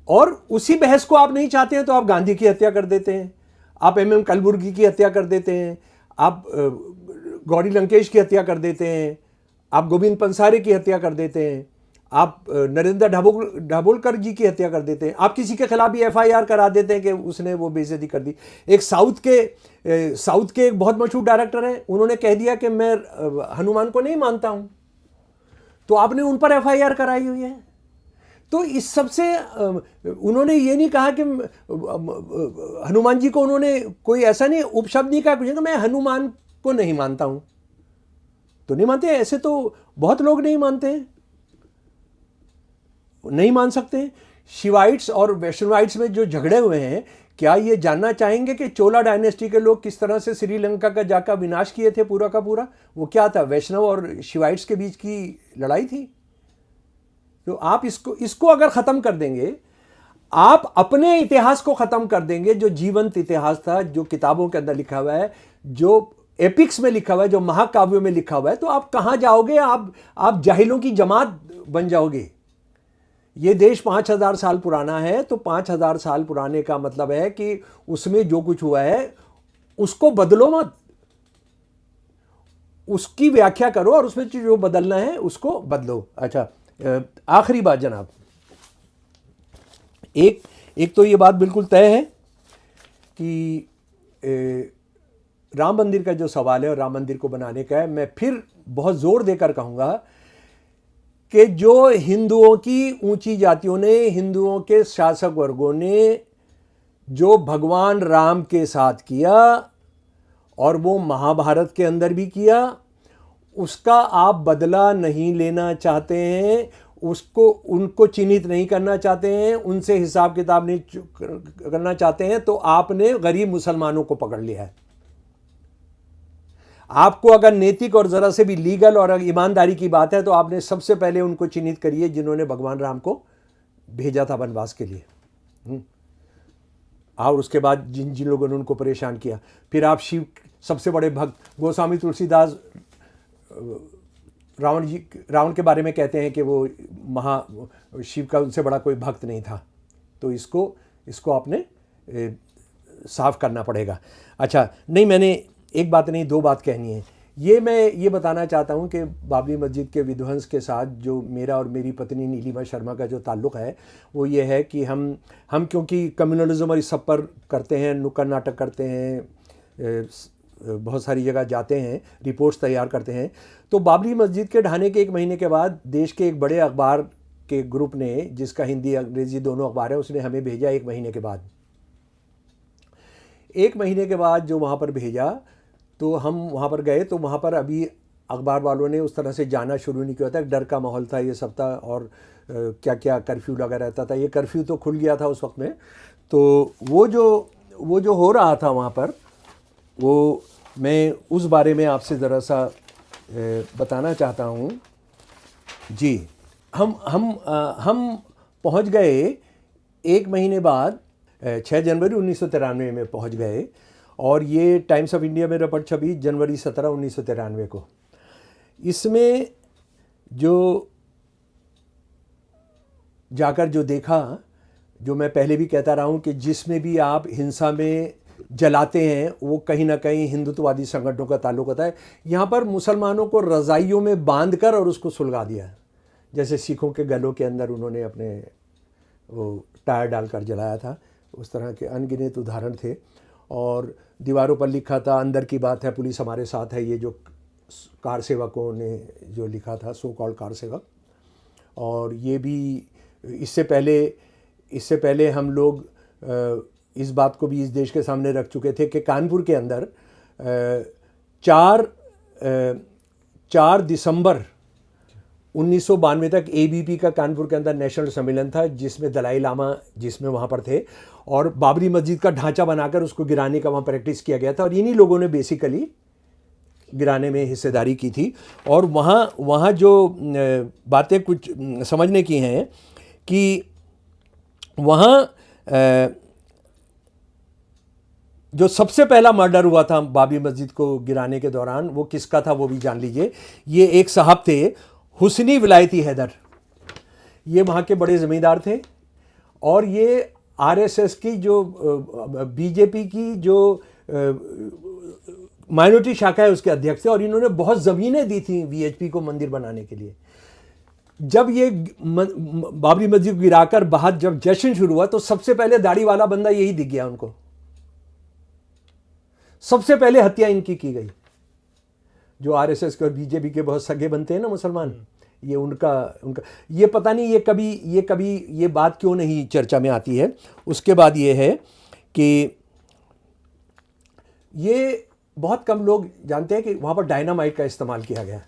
और उसी बहस को आप नहीं चाहते हैं तो आप गांधी की हत्या कर देते हैं, आप MM कलबुर्गी की हत्या कर देते हैं, आप गौरी लंकेश की हत्या कर देते हैं, आप गोविंद पंसारे की हत्या कर देते हैं, आप नरेंद्र दाभोलकर जी की हत्या कर देते हैं, आप किसी के खिलाफ भी FIR करा देते हैं कि उसने वो बेइज्जती कर दी। एक साउथ के एक बहुत मशहूर डायरेक्टर हैं, उन्होंने कह दिया कि मैं हनुमान को नहीं मानता हूं, तो आपने उन पर FIR कराई हुई है। तो इस सब से उन्होंने ये नहीं कहा कि हनुमान जी को, उन्होंने कोई ऐसा नहीं उपशब्द नहीं कहा कि मैं हनुमान को नहीं मानता हूं, तो नहीं मानते। ऐसे तो बहुत लोग नहीं मानते हैं, नहीं मान सकते। शिवाइट्स और वैष्णवाइट्स में जो झगड़े हुए हैं, क्या ये जानना चाहेंगे कि चोला डायनेस्टी के लोग किस तरह से श्रीलंका का जाकर विनाश किए थे पूरा का पूरा? वो क्या था, वैष्णव और शिवाइट्स के बीच की लड़ाई थी। तो आप इसको अगर ख़त्म कर देंगे, आप अपने इतिहास को ख़त्म कर देंगे, जो जीवंत इतिहास था, जो किताबों के अंदर लिखा हुआ है, जो एपिक्स में लिखा हुआ है, जो महाकाव्यों में लिखा हुआ है, तो आप कहाँ जाओगे? आप जाहिलों की जमात बन जाओगे। ये देश 5000 साल पुराना है, तो 5000 साल पुराने का मतलब है कि उसमें जो कुछ हुआ है उसको बदलो मत, उसकी व्याख्या करो और उसमें जो बदलना है उसको बदलो। अच्छा, आखिरी बात जनाब, एक तो ये बात बिल्कुल तय है कि राम मंदिर का जो सवाल है और राम मंदिर को बनाने का है, मैं फिर बहुत जोर देकर कहूँगा कि जो हिंदुओं की ऊंची जातियों ने, हिंदुओं के शासक वर्गों ने जो भगवान राम के साथ किया और वो महाभारत के अंदर भी किया, उसका आप बदला नहीं लेना चाहते हैं, उसको उनको चिन्हित नहीं करना चाहते हैं, उनसे हिसाब किताब नहीं करना चाहते हैं, तो आपने गरीब मुसलमानों को पकड़ लिया है। आपको अगर नैतिक और जरा से भी लीगल और ईमानदारी की बात है तो आपने सबसे पहले उनको चिन्हित करिए जिन्होंने भगवान राम को भेजा था वनवास के लिए, और उसके बाद जिन जिन लोगों ने उनको परेशान किया। फिर आप शिव सबसे बड़े भक्त गोस्वामी तुलसीदास रावण के बारे में कहते हैं कि वो शिव का उनसे बड़ा कोई भक्त नहीं था। तो इसको आपने साफ करना पड़ेगा। अच्छा, नहीं, मैंने एक बात नहीं, दो बात कहनी है। मैं ये बताना चाहता हूँ कि बाबरी मस्जिद के विध्वंस के साथ जो मेरा और मेरी पत्नी नीलिमा शर्मा का जो ताल्लुक़ है वो ये है कि हम क्योंकि कम्युनलिज्म और इस सब पर करते हैं, नुक्कड़ नाटक करते हैं, बहुत सारी जगह जाते हैं, रिपोर्ट्स तैयार करते हैं। तो बाबरी मस्जिद के ढहाने के 1 महीने के बाद देश के एक बड़े अखबार के ग्रुप ने, जिसका हिंदी अंग्रेज़ी दोनों अखबार है, उसने हमें भेजा 1 महीने के बाद। 1 महीने के बाद जो वहाँ पर भेजा तो हम वहाँ पर गए, तो वहाँ पर अभी अखबार वालों ने उस तरह से जाना शुरू नहीं किया था, डर का माहौल था, ये सब था, और क्या क्या कर्फ्यू लगा रहता था। ये कर्फ्यू तो खुल गया था उस वक्त में। तो वो जो हो रहा था वहाँ पर, वो मैं उस बारे में आपसे ज़रा सा बताना चाहता हूँ। जी, हम पहुँच गए 1 महीने बाद, 6 जनवरी 1993 में पहुँच गए, और ये टाइम्स ऑफ इंडिया में रिपोर्ट छपी जनवरी 17, 1993 को। इसमें जो जाकर जो देखा, जो मैं पहले भी कहता रहा हूँ कि जिसमें भी आप हिंसा में जलाते हैं वो कहीं ना कहीं हिंदुत्ववादी संगठनों का ताल्लुक होता है। यहाँ पर मुसलमानों को रज़ाइयों में बांध कर और उसको सुलगा दिया, जैसे सिखों के गलों के अंदर उन्होंने अपने वो टायर डालकर जलाया था। उस तरह के अनगिनत उदाहरण थे, और दीवारों पर लिखा था, अंदर की बात है, पुलिस हमारे साथ है, ये जो कार सेवकों ने जो लिखा था, सो कॉल्ड कार सेवक। और ये भी इससे पहले हम लोग इस बात को भी इस देश के सामने रख चुके थे कि कानपुर के अंदर 4 दिसंबर 1992 तक ABP का कानपुर के अंदर नेशनल सम्मेलन था, जिसमें दलाई लामा जिसमें वहाँ पर थे, और बाबरी मस्जिद का ढांचा बनाकर उसको गिराने का वहाँ प्रैक्टिस किया गया था, और इन्हीं लोगों ने बेसिकली गिराने में हिस्सेदारी की थी। और वहाँ जो बातें कुछ समझने की हैं कि वहाँ जो सबसे पहला मर्डर हुआ था बाबरी मस्जिद को गिराने के दौरान, वो किसका था वो भी जान लीजिए। ये एक साहब थे, हुस्नी विलायती हैदर। ये वहाँ के बड़े ज़मींदार थे, और ये RSS की जो BJP की जो माइनॉरिटी शाखा है उसके अध्यक्ष थे, और इन्होंने बहुत ज़मीनें दी थी VHP को मंदिर बनाने के लिए। जब ये बाबरी मस्जिद गिराकर बाद जब जश्न शुरू हुआ तो सबसे पहले दाढ़ी वाला बंदा यही दिख गया उनको, सबसे पहले हत्या इनकी की गई। जो RSS के और BJP के बहुत सगे बनते हैं ना मुसलमान, ये उनका ये पता नहीं ये कभी ये बात क्यों नहीं चर्चा में आती है। उसके बाद ये है कि ये बहुत कम लोग जानते हैं कि वहाँ पर डायनामाइट का इस्तेमाल किया गया।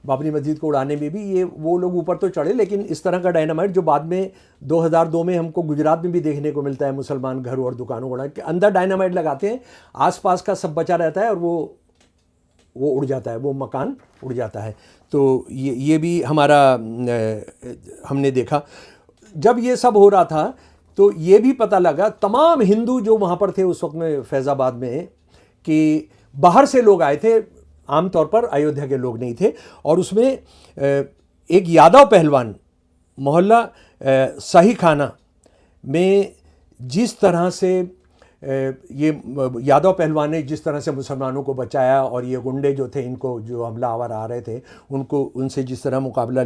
बाबरी मस्जिद को उड़ाने में भी ये वो लोग ऊपर तो चढ़े, लेकिन इस तरह का डायनामाइट जो बाद में 2002 में हमको गुजरात में भी देखने को मिलता है, मुसलमान घरों और दुकानों के अंदर डायनामाइट लगाते हैं, आसपास का सब बचा रहता है और वो उड़ जाता है, वो मकान उड़ जाता है। तो ये भी हमारा हमने देखा। जब ये सब हो रहा था तो ये भी पता लगा, तमाम हिंदू जो वहाँ पर थे उस वक्त में फैज़ाबाद में, कि बाहर से लोग आए थे, आमतौर पर अयोध्या के लोग नहीं थे। और उसमें एक यादव पहलवान मोहल्ला शाही खाना में जिस तरह से ये यादव पहलवान ने जिस तरह से मुसलमानों को बचाया और ये गुंडे जो थे इनको जो हमलावर आ रहे थे उनको उनसे जिस तरह मुकाबला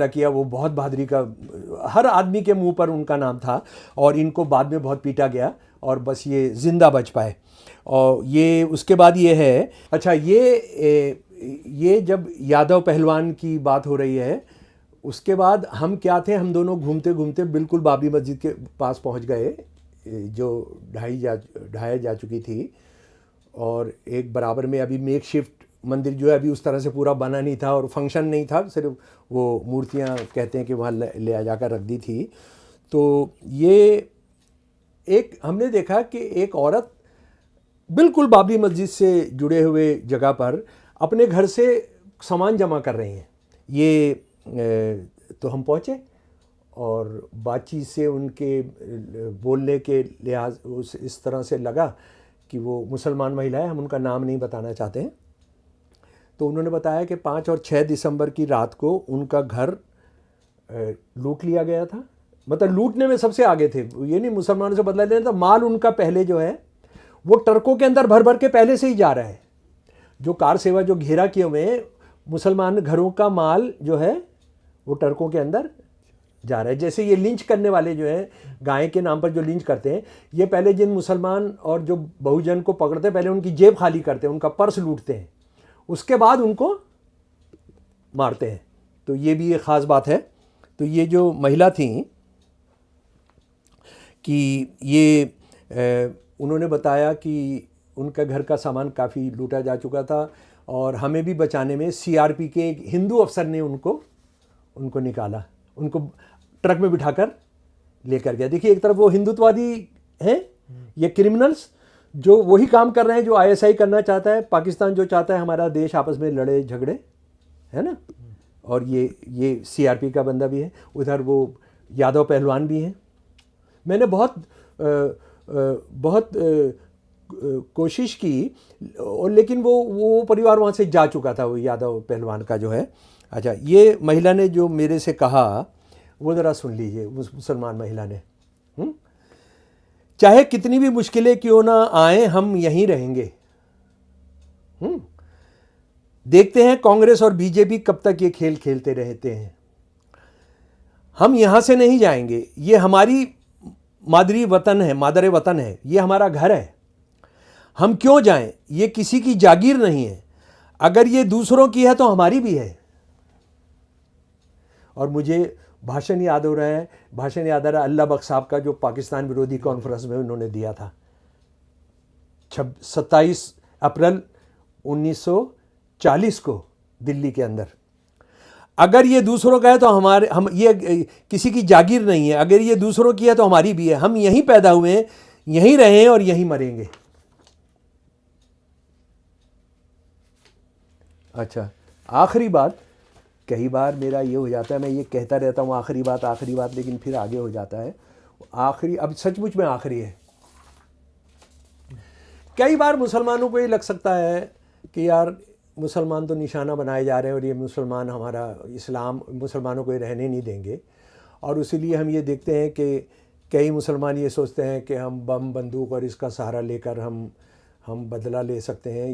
किया वो बहुत बहादुरी का, हर आदमी के मुंह पर उनका नाम था और इनको बाद में बहुत पीटा गया और बस ये ज़िंदा बच पाए। और ये उसके बाद ये है, अच्छा ये जब यादव पहलवान की बात हो रही है उसके बाद हम क्या थे, हम दोनों घूमते घूमते बिल्कुल बाबरी मस्जिद के पास पहुंच गए जो ढाई जा चुकी थी और एक बराबर में अभी मेक शिफ्ट मंदिर जो है अभी उस तरह से पूरा बना नहीं था और फंक्शन नहीं था, सिर्फ वो मूर्तियां कहते हैं कि वहाँ ले जाकर रख दी थी। तो ये एक हमने देखा कि एक औरत बिल्कुल बाबरी मस्जिद से जुड़े हुए जगह पर अपने घर से सामान जमा कर रही हैं। ये तो हम पहुँचे और बातचीत से उनके बोलने के लिहाज इस तरह से लगा कि वो मुसलमान महिला है, हम उनका नाम नहीं बताना चाहते हैं। तो उन्होंने बताया कि 5 और 6 दिसंबर की रात को उनका घर लूट लिया गया था, मतलब लूटने में सबसे आगे थे, ये नहीं मुसलमानों से बदला लेना था। माल उनका पहले जो है वो ट्रकों के अंदर भर भर के पहले से ही जा रहा है, जो कार सेवा जो घेरा किए हुए हैं मुसलमान घरों का माल जो है वो ट्रकों के अंदर जा रहा है। जैसे ये लिंच करने वाले जो है गाय के नाम पर जो लिंच करते हैं, ये पहले जिन मुसलमान और जो बहुजन को पकड़ते हैं पहले उनकी जेब खाली करते हैं, उनका पर्स लूटते हैं, उसके बाद उनको मारते हैं। तो ये भी एक ख़ास बात है। तो ये जो महिला थी कि ये उन्होंने बताया कि उनका घर का सामान काफ़ी लूटा जा चुका था और हमें भी बचाने में सीआरपी के एक हिंदू अफसर ने उनको निकाला, उनको ट्रक में बिठाकर लेकर गया। देखिए एक तरफ वो हिंदुत्ववादी हैं, ये क्रिमिनल्स जो वही काम कर रहे हैं जो आईएसआई करना चाहता है, पाकिस्तान जो चाहता है हमारा देश आपस में लड़े झगड़े, है ना। और ये सीआरपी का बंदा भी है, उधर वो यादव पहलवान भी हैं। मैंने बहुत कोशिश की और लेकिन वो परिवार वहाँ से जा चुका था, वो यादव पहलवान का जो है। अच्छा, ये महिला ने जो मेरे से कहा वो ज़रा सुन लीजिए, उस मुसलमान महिला ने, चाहे कितनी भी मुश्किलें क्यों ना आए हम यहीं रहेंगे। देखते हैं कांग्रेस और बीजेपी कब तक ये खेल खेलते रहते हैं, हम यहां से नहीं जाएंगे। ये हमारी मादरी वतन है, मादरे वतन है, ये हमारा घर है, हम क्यों जाएं, ये किसी की जागीर नहीं है, अगर ये दूसरों की है तो हमारी भी है। और मुझे भाषण याद आ रहा है अल्लाह बख्श साहब का जो पाकिस्तान विरोधी कॉन्फ्रेंस में उन्होंने दिया था 27 अप्रैल 1940 को दिल्ली के अंदर। अगर ये दूसरों का है तो हम ये किसी की जागीर नहीं है, अगर ये दूसरों की है तो हमारी भी है, हम यहीं पैदा हुए हैं, यहीं रहे हैं और यहीं मरेंगे। अच्छा, आखिरी बात, कई बार मेरा ये हो जाता है, मैं ये कहता रहता हूँ आखिरी बात, लेकिन फिर आगे हो जाता है आखिरी, अब सचमुच में आखिरी है। कई बार मुसलमानों को ये लग सकता है कि यार मुसलमान तो निशाना बनाए जा रहे हैं और ये मुसलमान हमारा इस्लाम मुसलमानों को ये रहने नहीं देंगे, और इसीलिए हम ये देखते हैं कि कई मुसलमान ये सोचते हैं कि हम बम बंदूक और इसका सहारा लेकर हम बदला ले सकते हैं।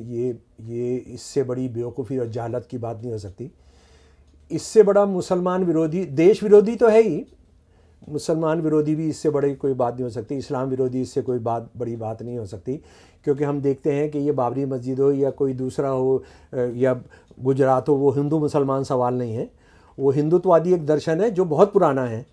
ये इससे बड़ी बेवकूफ़ी और जहालत की बात नहीं हो सकती। इससे बड़ा मुसलमान विरोधी, देश विरोधी तो है ही, मुसलमान विरोधी भी इससे बड़ी कोई बात नहीं हो सकती, इस्लाम विरोधी इससे कोई बड़ी बात नहीं हो सकती। क्योंकि हम देखते हैं कि ये बाबरी मस्जिद हो या कोई दूसरा हो या गुजरात हो, वो हिंदू मुसलमान सवाल नहीं है, वो हिंदुत्ववादी एक दर्शन है जो बहुत पुराना है,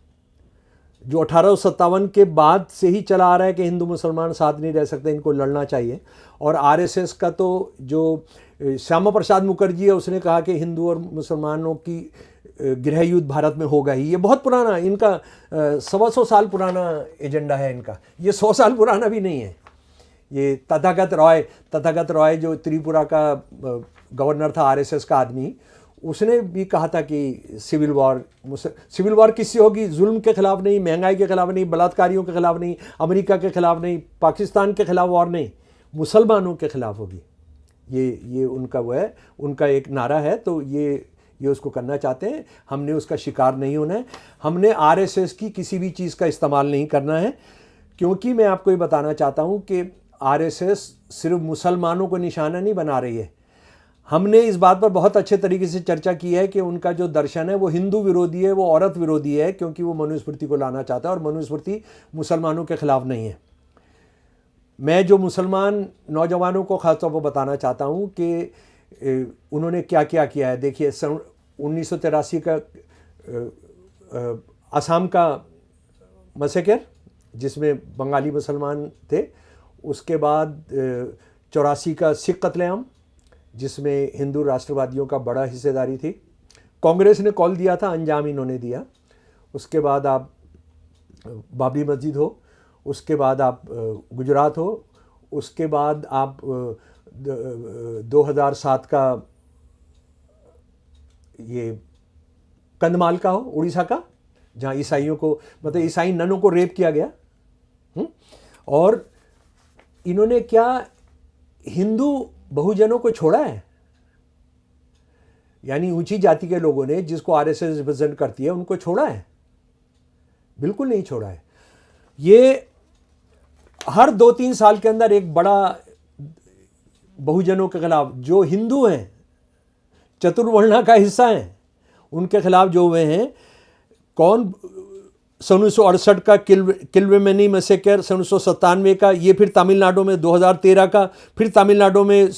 जो 1857 के बाद से ही चला आ रहा है कि हिंदू मुसलमान साथ नहीं रह सकते, इनको लड़ना चाहिए। और आरएसएस का तो जो श्यामा प्रसाद मुखर्जी है उसने कहा कि हिंदू और मुसलमानों की गृह युद्ध भारत में होगा ही। ये बहुत पुराना, इनका 125 साल पुराना एजेंडा है इनका, ये 100 साल पुराना भी नहीं है। ये तथागत रॉय जो त्रिपुरा का गवर्नर था, आरएसएस का आदमी, उसने भी कहा था कि सिविल वॉर किससे होगी, जुल्म के खिलाफ नहीं, महंगाई के खिलाफ नहीं, बलात्कारियों के खिलाफ नहीं, अमेरिका के खिलाफ नहीं, पाकिस्तान के खिलाफ वॉर नहीं, मुसलमानों के खिलाफ होगी। ये उनका वो है, उनका एक नारा है। तो ये ये उसको करना चाहते हैं। हमने उसका शिकार नहीं होना है, हमने आरएसएस की किसी भी चीज़ का इस्तेमाल नहीं करना है, क्योंकि मैं आपको ये बताना चाहता हूँ कि आरएसएस सिर्फ मुसलमानों को निशाना नहीं बना रही है। हमने इस बात पर बहुत अच्छे तरीके से चर्चा की है कि उनका जो दर्शन है वो हिंदू विरोधी है, वो औरत विरोधी है, क्योंकि वो मनुस्मृति को लाना चाहता है और मनुस्मृति मुसलमानों के खिलाफ नहीं है। मैं जो मुसलमान नौजवानों को खासतौर पर बताना चाहता हूँ कि उन्होंने क्या क्या किया है। देखिए, सन 1983 का असम का मसेकर, जिसमें बंगाली मुसलमान थे, उसके बाद 84 का सिख कत्लेआम, जिसमें हिंदू राष्ट्रवादियों का बड़ा हिस्सेदारी थी। कांग्रेस ने कॉल दिया था, अंजाम इन्होंने दिया। उसके बाद आप बाबरी मस्जिद हो, उसके बाद आप गुजरात हो, उसके बाद आप 2007 का ये कंधमाल का हो, उड़ीसा का, जहाँ ईसाइयों को, मतलब ईसाई ननों को रेप किया गया। और इन्होंने क्या हिंदू बहुजनों को छोड़ा है? यानी ऊंची जाति के लोगों ने, जिसको आरएसएस रिप्रेजेंट करती है, उनको छोड़ा है? बिल्कुल नहीं छोड़ा है। ये हर 2-3 साल के अंदर एक बड़ा बहुजनों के खिलाफ, जो हिंदू हैं, चतुर्वर्णा का हिस्सा हैं, उनके खिलाफ जो हुए हैं, कौन, सन 1968 का किल्वेमनी मैसेकर, सन 1997 का, ये फिर तमिलनाडु में 2013 का, फिर तमिलनाडु में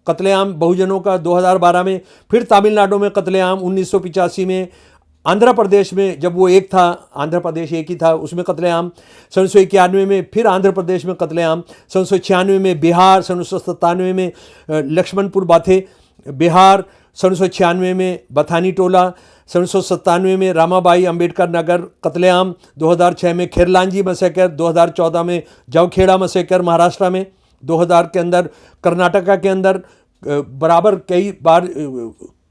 कत्लेआम बहुजनों का 2012 में, फिर तमिलनाडु में कत्लेआम 1985 में, आंध्र प्रदेश में जब वो एक था, आंध्र प्रदेश एक ही था, उसमें कत्लेआम, सन 1991 में फिर आंध्र प्रदेश में कत्लेआम, सन 1996 में बिहार, सन 1997 में लक्ष्मणपुर बाथे बिहार, सन 1996 में बथानी टोला, सन 1997 में रामाबाई अंबेडकर नगर कत्लेआम, 2006 में खेरलांजी मसेकर, 2014 में जवखेड़ा मसेकर महाराष्ट्र में, 2000 के अंदर कर्नाटका के अंदर बराबर कई बार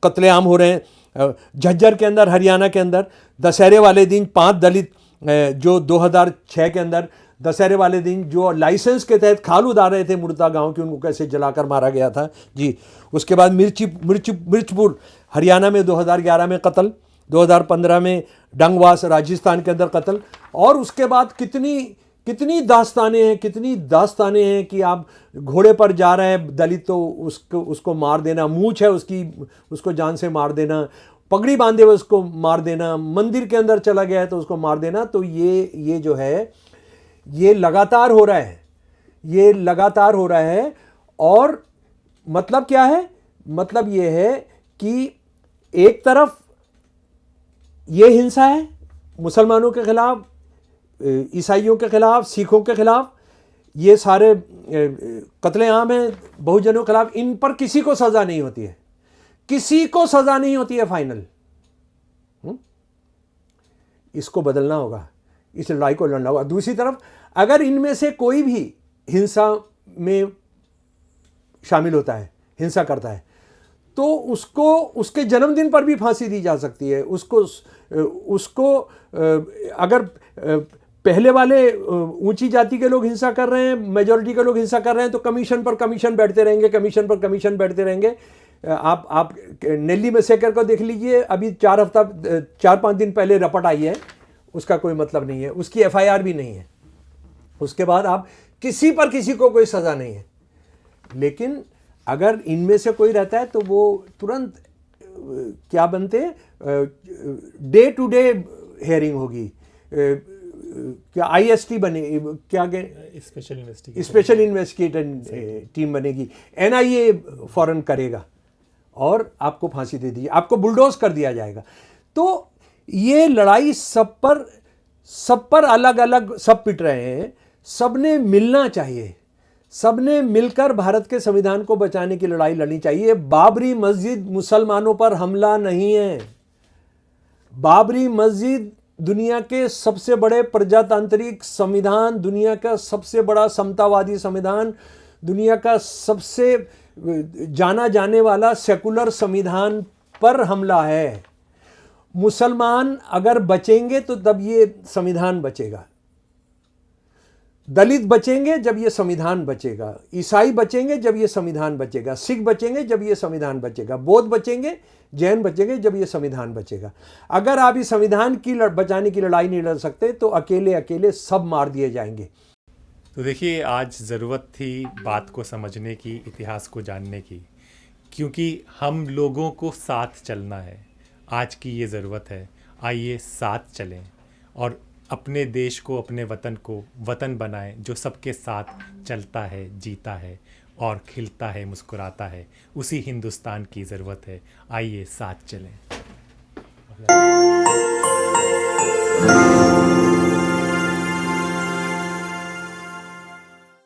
कत्लेआम हो रहे हैं। झज्जर के अंदर, हरियाणा के अंदर दशहरे वाले दिन 5 दलित जो 2006 के अंदर दशहरे वाले दिन जो लाइसेंस के तहत खाल उतार रहे थे मुर्दा गांव की, उनको कैसे जलाकर मारा गया था जी। उसके बाद मिर्चपुर हरियाणा में 2011 में कत्ल, 2015 में डंगवास राजस्थान के अंदर कत्ल। और उसके बाद कितनी दास्तानें हैं कि आप घोड़े पर जा रहे हैं दलित तो उसको मार देना, मूंछ है उसकी, उसको जान से मार देना, पगड़ी बांधे हुए उसको मार देना, मंदिर के अंदर चला गया है तो उसको मार देना। तो ये जो है, ये लगातार हो रहा है। और मतलब क्या है? मतलब ये है कि एक तरफ ये हिंसा है मुसलमानों के खिलाफ, ईसाइयों के खिलाफ, सिखों के खिलाफ, ये सारे कत्लेआम हैं बहुजनों के खिलाफ, इन पर किसी को सजा नहीं होती है, किसी को सजा नहीं होती है फाइनल। इसको बदलना होगा, इस लड़ाई को लड़ना होगा। दूसरी तरफ अगर इनमें से कोई भी हिंसा में शामिल होता है, हिंसा करता है, तो उसको उसके जन्मदिन पर भी फांसी दी जा सकती है। उसको अगर पहले वाले ऊंची जाति के लोग हिंसा कर रहे हैं, मेजॉरिटी के लोग हिंसा कर रहे हैं, तो कमीशन पर कमीशन बैठते रहेंगे। आप नेल्ली मैसेकर को देख लीजिए, अभी 4-5 दिन पहले रपट आई है, उसका कोई मतलब नहीं है, उसकी एफआईआर भी नहीं है। उसके बाद आप किसी को कोई सज़ा नहीं है। लेकिन अगर इनमें से कोई रहता है तो वो तुरंत क्या बनते, डे टू डे हियरिंग होगी, क्या आईएसटी बने, क्या स्पेशल इन्वेस्टिगेटर टीम बनेगी, एनआईए फौरन करेगा और आपको फांसी दे दी, आपको बुलडोज कर दिया जाएगा। तो ये लड़ाई सब पर अलग अलग सब पिट रहे हैं। सबने मिलना चाहिए, सबने मिलकर भारत के संविधान को बचाने की लड़ाई लड़नी चाहिए। बाबरी मस्जिद मुसलमानों पर हमला नहीं है। बाबरी मस्जिद दुनिया के सबसे बड़े प्रजातांत्रिक संविधान, दुनिया का सबसे बड़ा समतावादी संविधान, दुनिया का सबसे जाना जाने वाला सेकुलर संविधान पर हमला है। मुसलमान अगर बचेंगे तो तब ये संविधान बचेगा। दलित बचेंगे जब ये संविधान बचेगा, ईसाई बचेंगे जब ये संविधान बचेगा, सिख बचेंगे जब ये संविधान बचेगा, बौद्ध बचेंगे, जैन बचेंगे जब ये संविधान बचेगा। अगर आप इस संविधान की बचाने की लड़ाई नहीं लड़ सकते तो अकेले अकेले सब मार दिए जाएंगे। तो देखिए, आज ज़रूरत थी बात को समझने की, इतिहास को जानने की, क्योंकि हम लोगों को साथ चलना है। आज की ये ज़रूरत है। आइए साथ चलें और अपने देश को, अपने वतन को वतन बनाएं जो सबके साथ चलता है, जीता है और खिलता है, मुस्कुराता है। उसी हिंदुस्तान की ज़रूरत है। आइए साथ चलें।